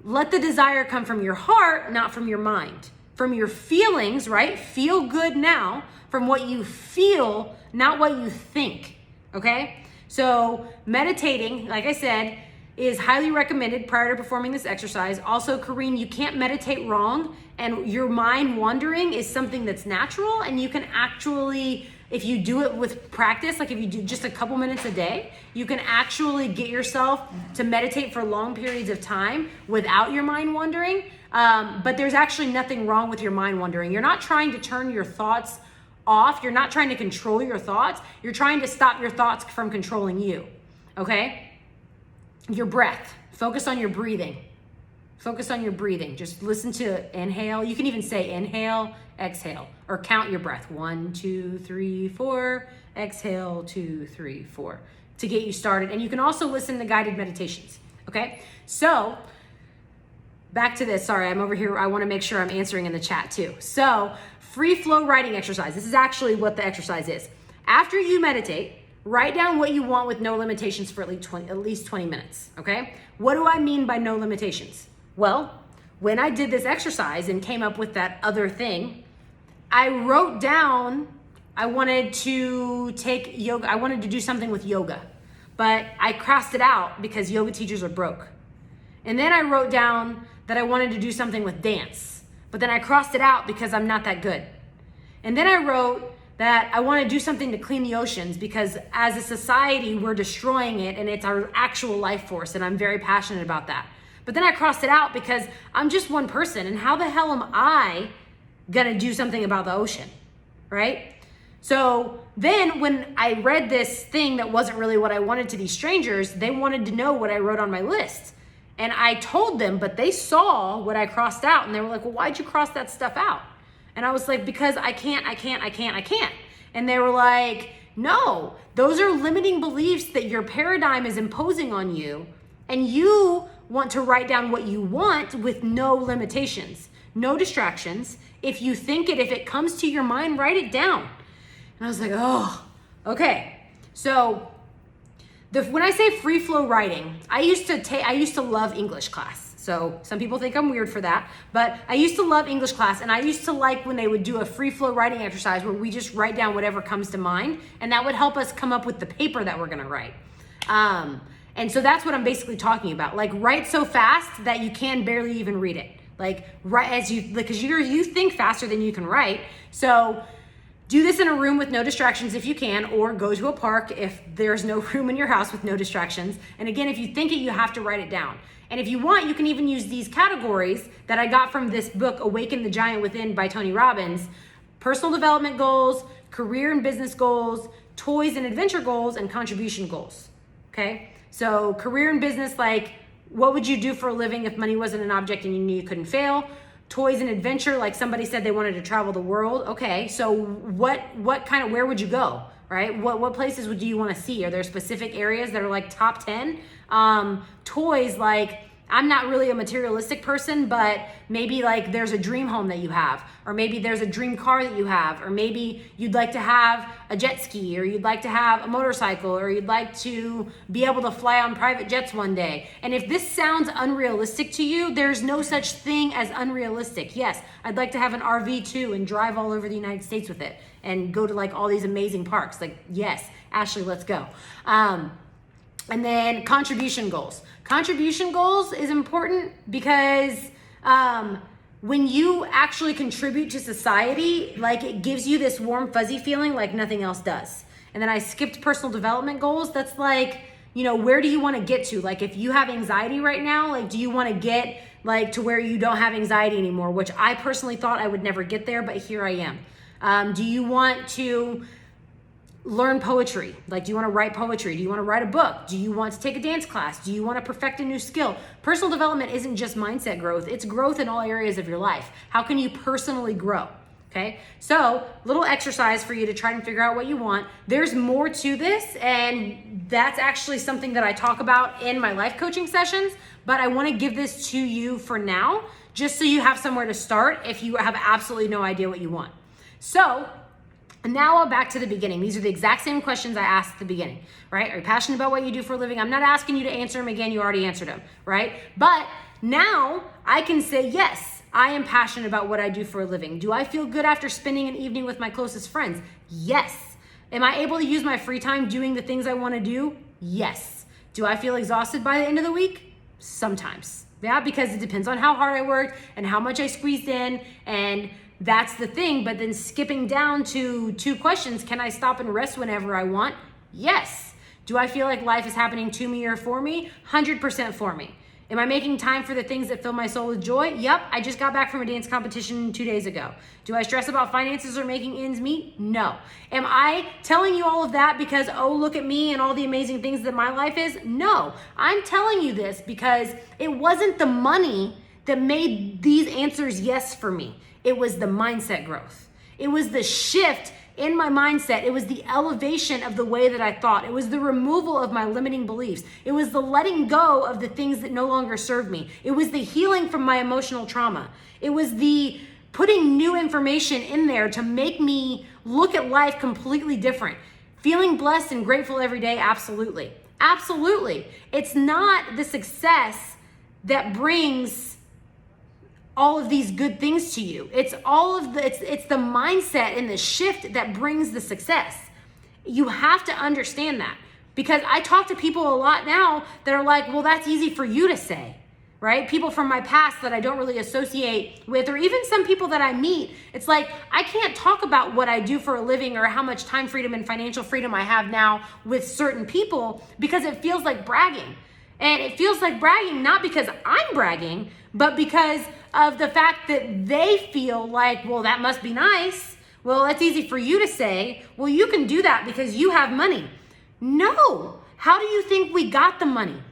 let the desire come from your heart, not from your mind. From your feelings, right? Feel good now from what you feel, not what you think. Okay? So meditating, like I said, is highly recommended prior to performing this exercise. Also, Kareen, you can't meditate wrong, and your mind wandering is something that's natural, and you can actually, if you do it with practice, like if you do just a couple minutes a day, you can actually get yourself to meditate for long periods of time without your mind wandering. But there's actually nothing wrong with your mind wandering. You're not trying to turn your thoughts off. You're not trying to control your thoughts. You're trying to stop your thoughts from controlling you. Okay? Your breath. Focus on your breathing. Focus on your breathing. Just listen to inhale. You can even say inhale, exhale, or count your breath. 1, 2, 3, 4. Exhale, 2, 3, 4, to get you started. And you can also listen to guided meditations. Okay? So, back to this. Sorry, I'm over here. I want to make sure I'm answering in the chat too. So, free flow writing exercise. This is actually what the exercise is. After you meditate, write down what you want with no limitations for at least 20 minutes, okay? What do I mean by no limitations? Well, when I did this exercise and came up with that other thing, I wrote down I wanted to take yoga. I wanted to do something with yoga, but I crossed it out because yoga teachers are broke. And then I wrote down that I wanted to do something with dance, but then I crossed it out because I'm not that good. And then I wrote that I want to do something to clean the oceans because as a society, we're destroying it and it's our actual life force, and I'm very passionate about that. But then I crossed it out because I'm just one person, and how the hell am I gonna do something about the ocean, right? So then when I read this thing that wasn't really what I wanted to these strangers, they wanted to know what I wrote on my list. And I told them, but they saw what I crossed out and they were like, well, why'd you cross that stuff out? And I was like, because I can't. And they were like, no, those are limiting beliefs that your paradigm is imposing on you. And you want to write down what you want with no limitations, no distractions. If you think it, if it comes to your mind, write it down. And I was like, oh, okay. So when I say free flow writing, I used to love English class. So some people think I'm weird for that, but I used to love English class, and I used to like when they would do a free flow writing exercise where we just write down whatever comes to mind, and that would help us come up with the paper that we're gonna write. And so that's what I'm basically talking about. Like, write so fast that you can barely even read it. Like, because you think faster than you can write. So do this in a room with no distractions if you can, or go to a park if there's no room in your house with no distractions. And again, if you think it, you have to write it down. And if you want, you can even use these categories that I got from this book, Awaken the Giant Within by Tony Robbins: personal development goals, career and business goals, toys and adventure goals, and contribution goals. Okay? So career and business, like, what would you do for a living if money wasn't an object and you knew you couldn't fail? Toys and adventure, like somebody said they wanted to travel the world. Okay, so where would you go, right? What places do you want to see? Are there specific areas that are like top 10? Toys, like, I'm not really a materialistic person, but maybe like there's a dream home that you have, or maybe there's a dream car that you have, or maybe you'd like to have a jet ski, or you'd like to have a motorcycle, or you'd like to be able to fly on private jets one day. And if this sounds unrealistic to you, there's no such thing as unrealistic. Yes, I'd like to have an RV too and drive all over the United States with it and go to like all these amazing parks. Like, yes, Ashley, let's go. And then contribution goals. Contribution goals is important because when you actually contribute to society, like, it gives you this warm, fuzzy feeling like nothing else does. And then I skipped personal development goals. That's like, where do you want to get to? Like, if you have anxiety right now, like, do you want to get like to where you don't have anxiety anymore? Which I personally thought I would never get there, but here I am. Do you want to learn poetry? Like, do you want to write poetry? Do you want to write a book? Do you want to take a dance class? Do you want to perfect a new skill? Personal development isn't just mindset growth. It's growth in all areas of your life. How can you personally grow? Okay, so little exercise for you to try and figure out what you want. There's more to this, and that's actually something that I talk about in my life coaching sessions, but I want to give this to you for now, just so you have somewhere to start if you have absolutely no idea what you want. So now back to the beginning. These are the exact same questions I asked at the beginning, right? Are you passionate about what you do for a living? I'm not asking you to answer them again. You already answered them, right? But now I can say, yes, I am passionate about what I do for a living. Do I feel good after spending an evening with my closest friends? Yes. Am I able to use my free time doing the things I want to do? Yes. Do I feel exhausted by the end of the week? Sometimes. Yeah, because it depends on how hard I worked and how much I squeezed in, and that's the thing. But then skipping down to 2 questions, can I stop and rest whenever I want? Yes. Do I feel like life is happening to me or for me? 100% for me. Am I making time for the things that fill my soul with joy? Yep, I just got back from a dance competition 2 days ago. Do I stress about finances or making ends meet? No. Am I telling you all of that because, oh, look at me and all the amazing things that my life is? No. I'm telling you this because it wasn't the money that made these answers yes for me. It was the mindset growth. It was the shift in my mindset. It was the elevation of the way that I thought. It was the removal of my limiting beliefs. It was the letting go of the things that no longer served me. It was the healing from my emotional trauma. It was the putting new information in there to make me look at life completely different. Feeling blessed and grateful every day, absolutely. Absolutely. It's not the success that brings all of these good things to you. It's all of the, it's the mindset and the shift that brings the success. You have to understand that, because I talk to people a lot now that are like, well, that's easy for you to say, right? People from my past that I don't really associate with, or even some people that I meet. It's like, I can't talk about what I do for a living or how much time freedom and financial freedom I have now with certain people, because it feels like bragging. And it feels like bragging, not because I'm bragging, but because of the fact that they feel like, well, that must be nice. Well, that's easy for you to say. Well, you can do that because you have money. No. How do you think we got the money?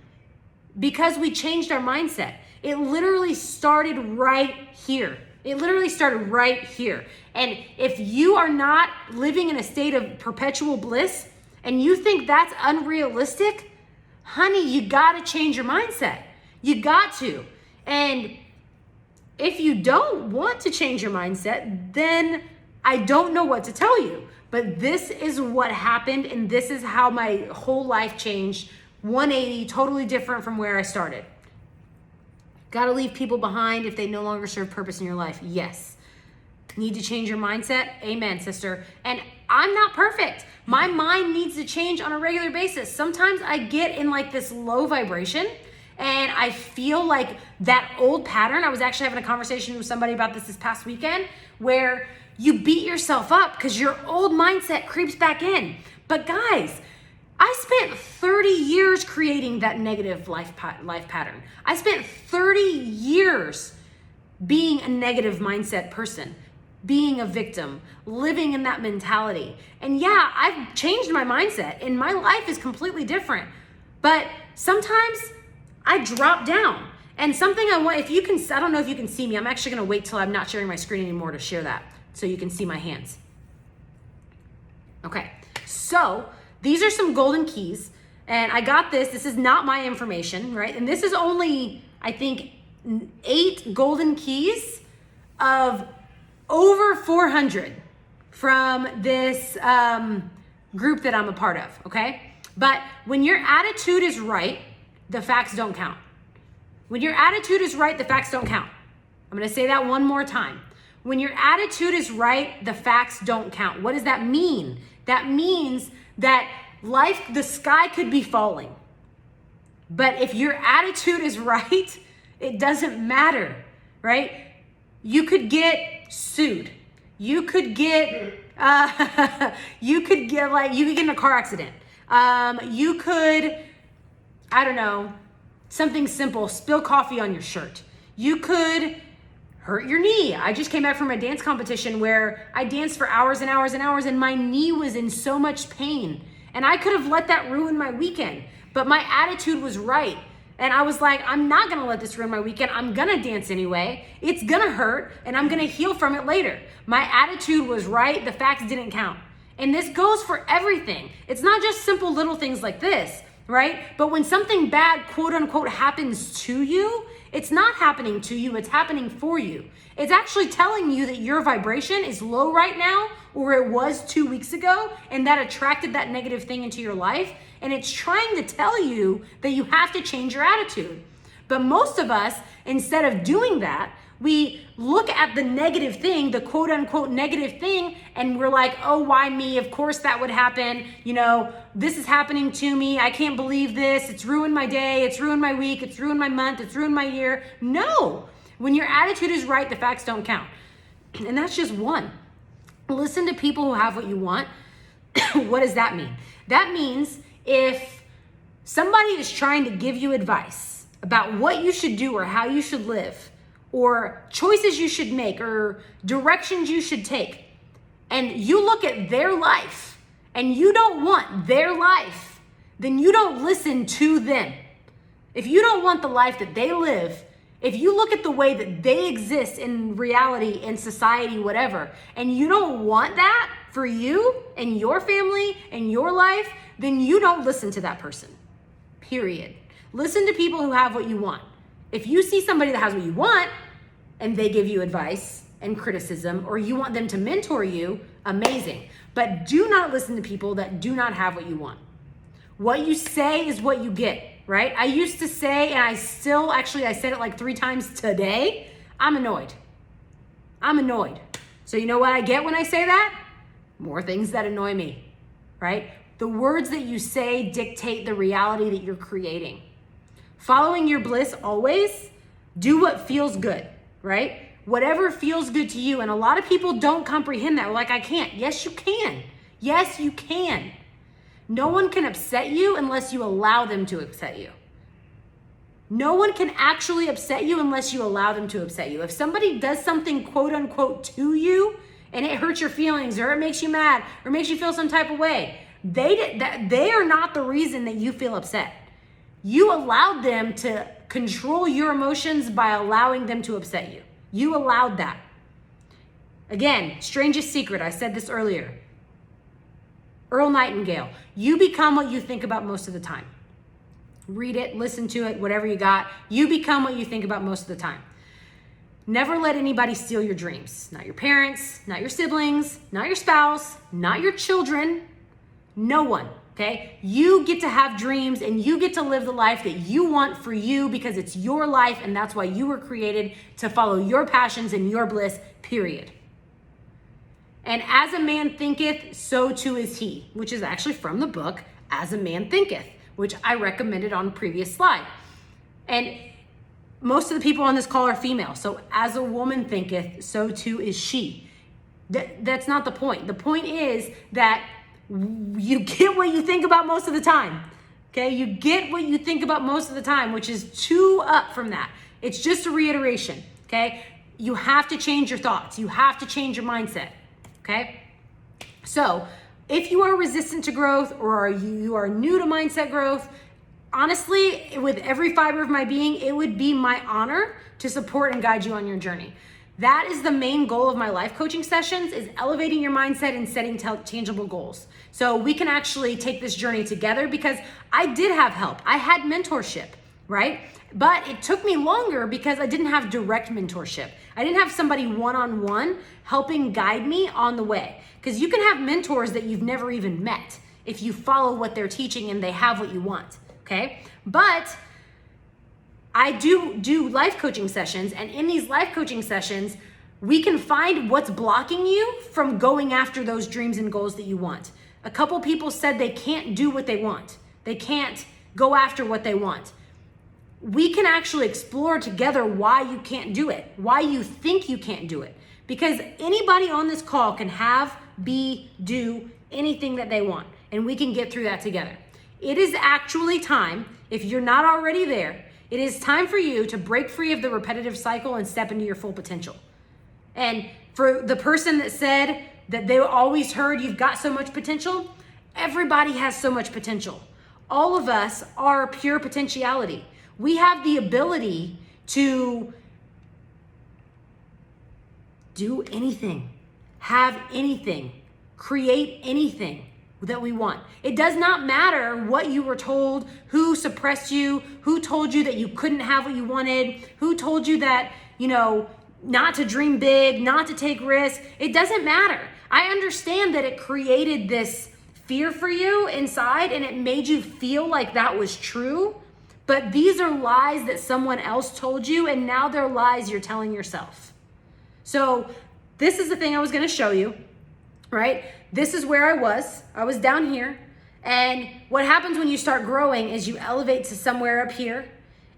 Because we changed our mindset. It literally started right here. It literally started right here. And if you are not living in a state of perpetual bliss and you think that's unrealistic, honey, you got to change your mindset. You got to. And if you don't want to change your mindset, then I don't know what to tell you. But this is what happened, and this is how my whole life changed. 180, totally different from where I started. Got to leave people behind if they no longer serve purpose in your life. Yes. Need to change your mindset? Amen, sister. And I'm not perfect. My mind needs to change on a regular basis. Sometimes I get in like this low vibration, and I feel like that old pattern. I was actually having a conversation with somebody about this past weekend, where you beat yourself up because your old mindset creeps back in. But guys, I spent 30 years creating that negative life pattern. I spent 30 years being a negative mindset person, being a victim, living in that mentality. And yeah, I've changed my mindset and my life is completely different. But sometimes I drop down. And something I want, if you can, I don't know if you can see me. I'm actually gonna wait till I'm not sharing my screen anymore to share that so you can see my hands. Okay, so these are some golden keys. And I got this. This is not my information, right? And this is only, I think, 8 golden keys of over 400 from this group that I'm a part of, okay? But when your attitude is right, the facts don't count. When your attitude is right, the facts don't count. I'm gonna say that one more time. When your attitude is right, the facts don't count. What does that mean? That means that life, the sky could be falling. But if your attitude is right, it doesn't matter, right? You could get sued. You could get, you could get in a car accident. You could, I don't know, something simple, spill coffee on your shirt. You could hurt your knee. I just came back from a dance competition where I danced for hours and hours and hours, and my knee was in so much pain. And I could have let that ruin my weekend, but my attitude was right. And I was like, I'm not gonna let this ruin my weekend. I'm gonna dance anyway. It's gonna hurt and I'm gonna heal from it later. My attitude was right, the facts didn't count. And this goes for everything. It's not just simple little things like this, right? But when something bad, quote unquote, happens to you, it's not happening to you, it's happening for you. It's actually telling you that your vibration is low right now, or it was 2 weeks ago, and that attracted that negative thing into your life. And it's trying to tell you that you have to change your attitude. But most of us, instead of doing that, we look at the negative thing, the quote unquote negative thing, and we're like, oh, why me? Of course that would happen. You know, this is happening to me. I can't believe this. It's ruined my day. It's ruined my week. It's ruined my month. It's ruined my year. No, when your attitude is right, the facts don't count. And that's just one. Listen to people who have what you want. What does that mean? That means if somebody is trying to give you advice about what you should do or how you should live, or choices you should make, or directions you should take, and you look at their life and you don't want their life, then you don't listen to them. If you don't want the life that they live, if you look at the way that they exist in reality, in society, whatever, and you don't want that for you and your family and your life, then you don't listen to that person, period. Listen to people who have what you want. If you see somebody that has what you want and they give you advice and criticism, or you want them to mentor you, amazing. But do not listen to people that do not have what you want. What you say is what you get, right? I used to say, and I said it like 3 times today, I'm annoyed. I'm annoyed. So you know what I get when I say that? More things that annoy me, right? The words that you say dictate the reality that you're creating. Following your bliss always, do what feels good, right? Whatever feels good to you. And a lot of people don't comprehend that. We're like, I can't. Yes, you can. Yes, you can. No one can upset you unless you allow them to upset you. No one can actually upset you unless you allow them to upset you. If somebody does something quote unquote to you and it hurts your feelings, or it makes you mad, or makes you feel some type of way, they are not the reason that you feel upset. You allowed them to control your emotions by allowing them to upset you. You allowed that. Again, strangest secret, I said this earlier. Earl Nightingale, you become what you think about most of the time. Read it, listen to it, whatever you got. You become what you think about most of the time. Never let anybody steal your dreams. Not your parents, not your siblings, not your spouse, not your children, no one. Okay, you get to have dreams and you get to live the life that you want for you, because it's your life and that's why you were created to follow your passions and your bliss, period. And as a man thinketh, so too is he, which is actually from the book, As a Man Thinketh, which I recommended on the previous slide. And most of the people on this call are female. So as a woman thinketh, so too is she. That's not the point. The point is that you get what you think about most of the time. Okay, you get what you think about most of the time, which is 2 up from that. It's just a reiteration. Okay, you have to change your thoughts. You have to change your mindset. Okay, so if you are resistant to growth, or you are new to mindset growth, honestly, with every fiber of my being, it would be my honor to support and guide you on your journey. That is the main goal of my life coaching sessions, is elevating your mindset and setting tangible goals. So we can actually take this journey together, because I did have help. I had mentorship, right? But it took me longer because I didn't have direct mentorship. I didn't have somebody one-on-one helping guide me on the way. Because you can have mentors that you've never even met if you follow what they're teaching and they have what you want, okay? But I do life coaching sessions, and in these life coaching sessions, we can find what's blocking you from going after those dreams and goals that you want. A couple people said they can't do what they want. They can't go after what they want. We can actually explore together why you can't do it, why you think you can't do it. Because anybody on this call can have, be, do anything that they want, and we can get through that together. It is actually time, if you're not already there, it is time for you to break free of the repetitive cycle and step into your full potential. And for the person that said that they always heard you've got so much potential, everybody has so much potential. All of us are pure potentiality. We have the ability to do anything, have anything, create anything that we want. It does not matter what you were told, who suppressed you, who told you that you couldn't have what you wanted, who told you that, not to dream big, not to take risks. It doesn't matter. I understand that it created this fear for you inside and it made you feel like that was true, but these are lies that someone else told you, and now they're lies you're telling yourself. So this is the thing I was going to show you, right? This is where I was down here. And what happens when you start growing is you elevate to somewhere up here,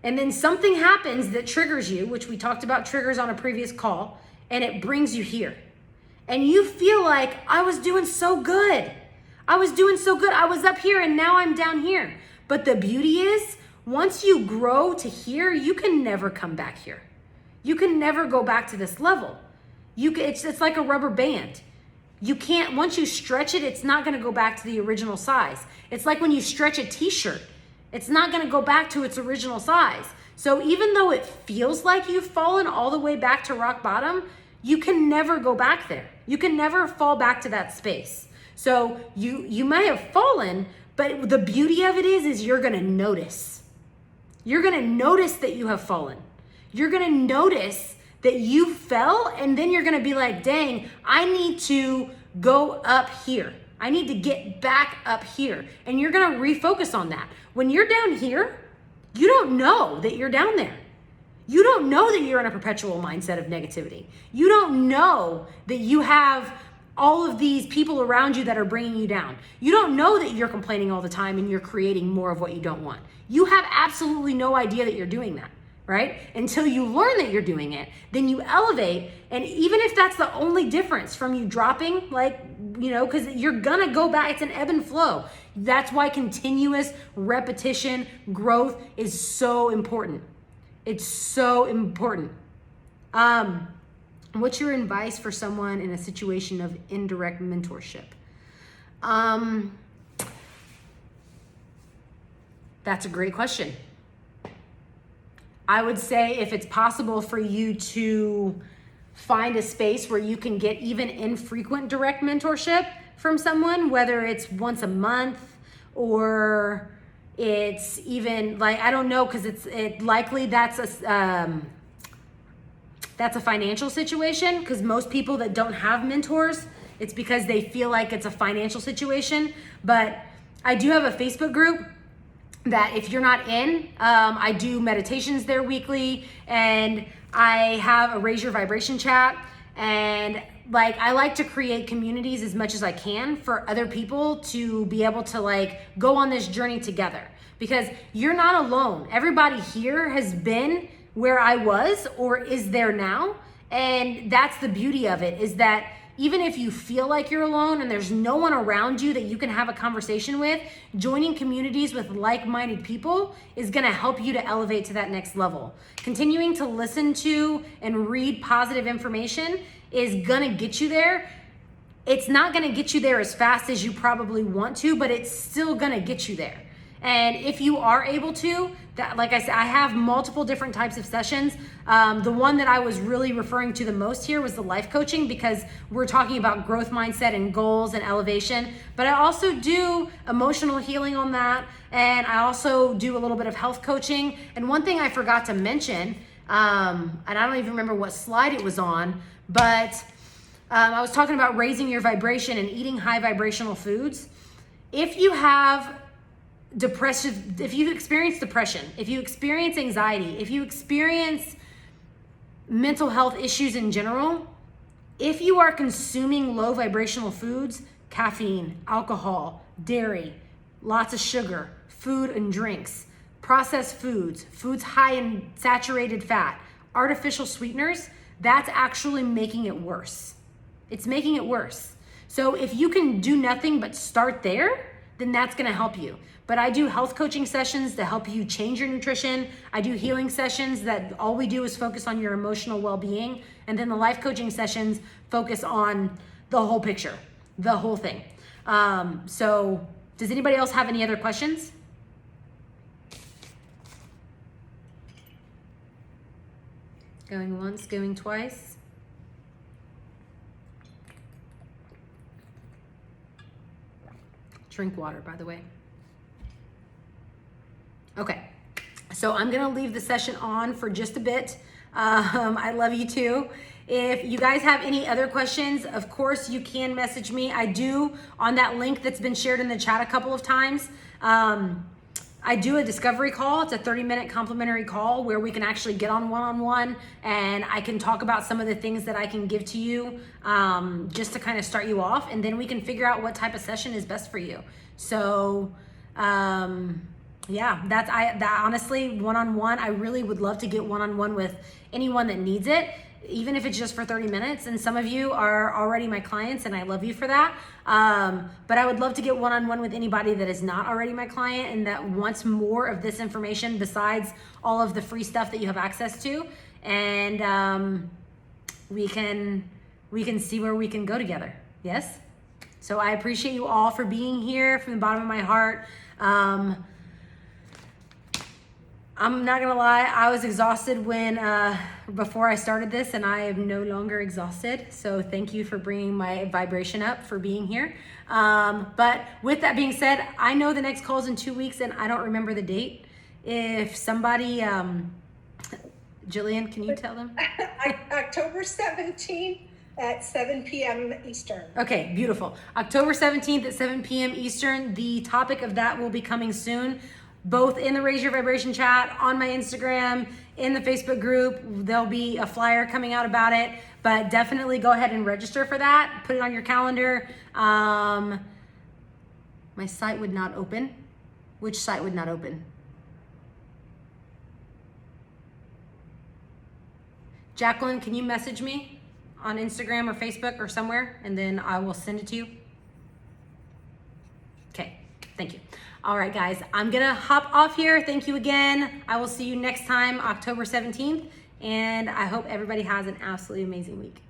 and then something happens that triggers you, which we talked about triggers on a previous call, and it brings you here. And you feel like, I was doing so good. I was up here and now I'm down here. But the beauty is, once you grow to here, you can never come back here. You can never go back to this level. It's like a rubber band. You can't, once you stretch it, it's not gonna go back to the original size. It's like when you stretch a t-shirt, it's not gonna go back to its original size. So even though it feels like you've fallen all the way back to rock bottom, you can never go back there. You can never fall back to that space. So you may have fallen, but the beauty of it is you're gonna notice. You're gonna notice that you have fallen. You're gonna notice that you fell, and then you're gonna be like, dang, I need to go up here. I need to get back up here. And you're gonna refocus on that. When you're down here, you don't know that you're down there. You don't know that you're in a perpetual mindset of negativity. You don't know that you have all of these people around you that are bringing you down. You don't know that you're complaining all the time and you're creating more of what you don't want. You have absolutely no idea that you're doing that, right? Until you learn that you're doing it, then you elevate. And even if that's the only difference from you dropping, because you're gonna go back, it's an ebb and flow. That's why continuous repetition, growth is so important. It's so important. What's your advice for someone in a situation of indirect mentorship? That's a great question. I would say if it's possible for you to find a space where you can get even infrequent direct mentorship from someone, whether it's once a month or it's even I don't know, because likely that's a financial situation, because most people that don't have mentors, it's because they feel like it's a financial situation. But I do have a Facebook group that if you're not in, I do meditations there weekly, and I have a Raise Your Vibration chat, and I like to create communities as much as I can for other people to be able to go on this journey together, because you're not alone. Everybody here has been where I was or is there now, and that's the beauty of it, is that even if you feel like you're alone and there's no one around you that you can have a conversation with, joining communities with like-minded people is gonna help you to elevate to that next level. Continuing to listen to and read positive information is gonna get you there. It's not gonna get you there as fast as you probably want to, but it's still gonna get you there. And if you are able to, like I said, I have multiple different types of sessions. The one that I was really referring to the most here was the life coaching, because we're talking about growth mindset and goals and elevation. But I also do emotional healing on that. And I also do a little bit of health coaching. And one thing I forgot to mention, and I don't even remember what slide it was on, but I was talking about raising your vibration and eating high vibrational foods. If you have depression, if you experience depression, if you experience anxiety, if you experience mental health issues in general, if you are consuming low vibrational foods, caffeine, alcohol, dairy, lots of sugar, food and drinks, processed foods, foods high in saturated fat, artificial sweeteners, that's actually making it worse. It's making it worse. So if you can do nothing but start there, then that's gonna help you. But I do health coaching sessions to help you change your nutrition. I do healing sessions that all we do is focus on your emotional well-being. And then the life coaching sessions focus on the whole picture, the whole thing. So does anybody else have any other questions? Going once, going twice. Drink water, by the way. Okay, so I'm gonna leave the session on for just a bit. I love you too. If you guys have any other questions, of course you can message me. I do, on that link that's been shared in the chat a couple of times, I do a discovery call. It's a 30-minute complimentary call where we can actually get on one-on-one, and I can talk about some of the things that I can give to you just to kind of start you off, and then we can figure out what type of session is best for you. So yeah, that honestly, one-on-one, I really would love to get one-on-one with anyone that needs it, even if it's just for 30 minutes. And some of you are already my clients, and I love you for that. But I would love to get one-on-one with anybody that is not already my client and that wants more of this information besides all of the free stuff that you have access to. And we can see where we can go together. Yes? So I appreciate you all for being here from the bottom of my heart. I'm not gonna lie, I was exhausted when before I started this, and I am no longer exhausted. So thank you for bringing my vibration up, for being here. But with that being said, I know the next call is in 2 weeks, and I don't remember the date. If somebody, Jillian, can you tell them? October 17th at 7 p.m. Eastern. Okay, beautiful. October 17th at 7 p.m. Eastern. The topic of that will be coming soon, both in the Raise Your Vibration chat, on my Instagram, in the Facebook group. There'll be a flyer coming out about it, but definitely go ahead and register for that. Put it on your calendar. My site would not open. Which site would not open? Jacqueline, can you message me on Instagram or Facebook or somewhere, and then I will send it to you? Okay, thank you. All right, guys, I'm gonna hop off here. Thank you again. I will see you next time, October 17th, and I hope everybody has an absolutely amazing week.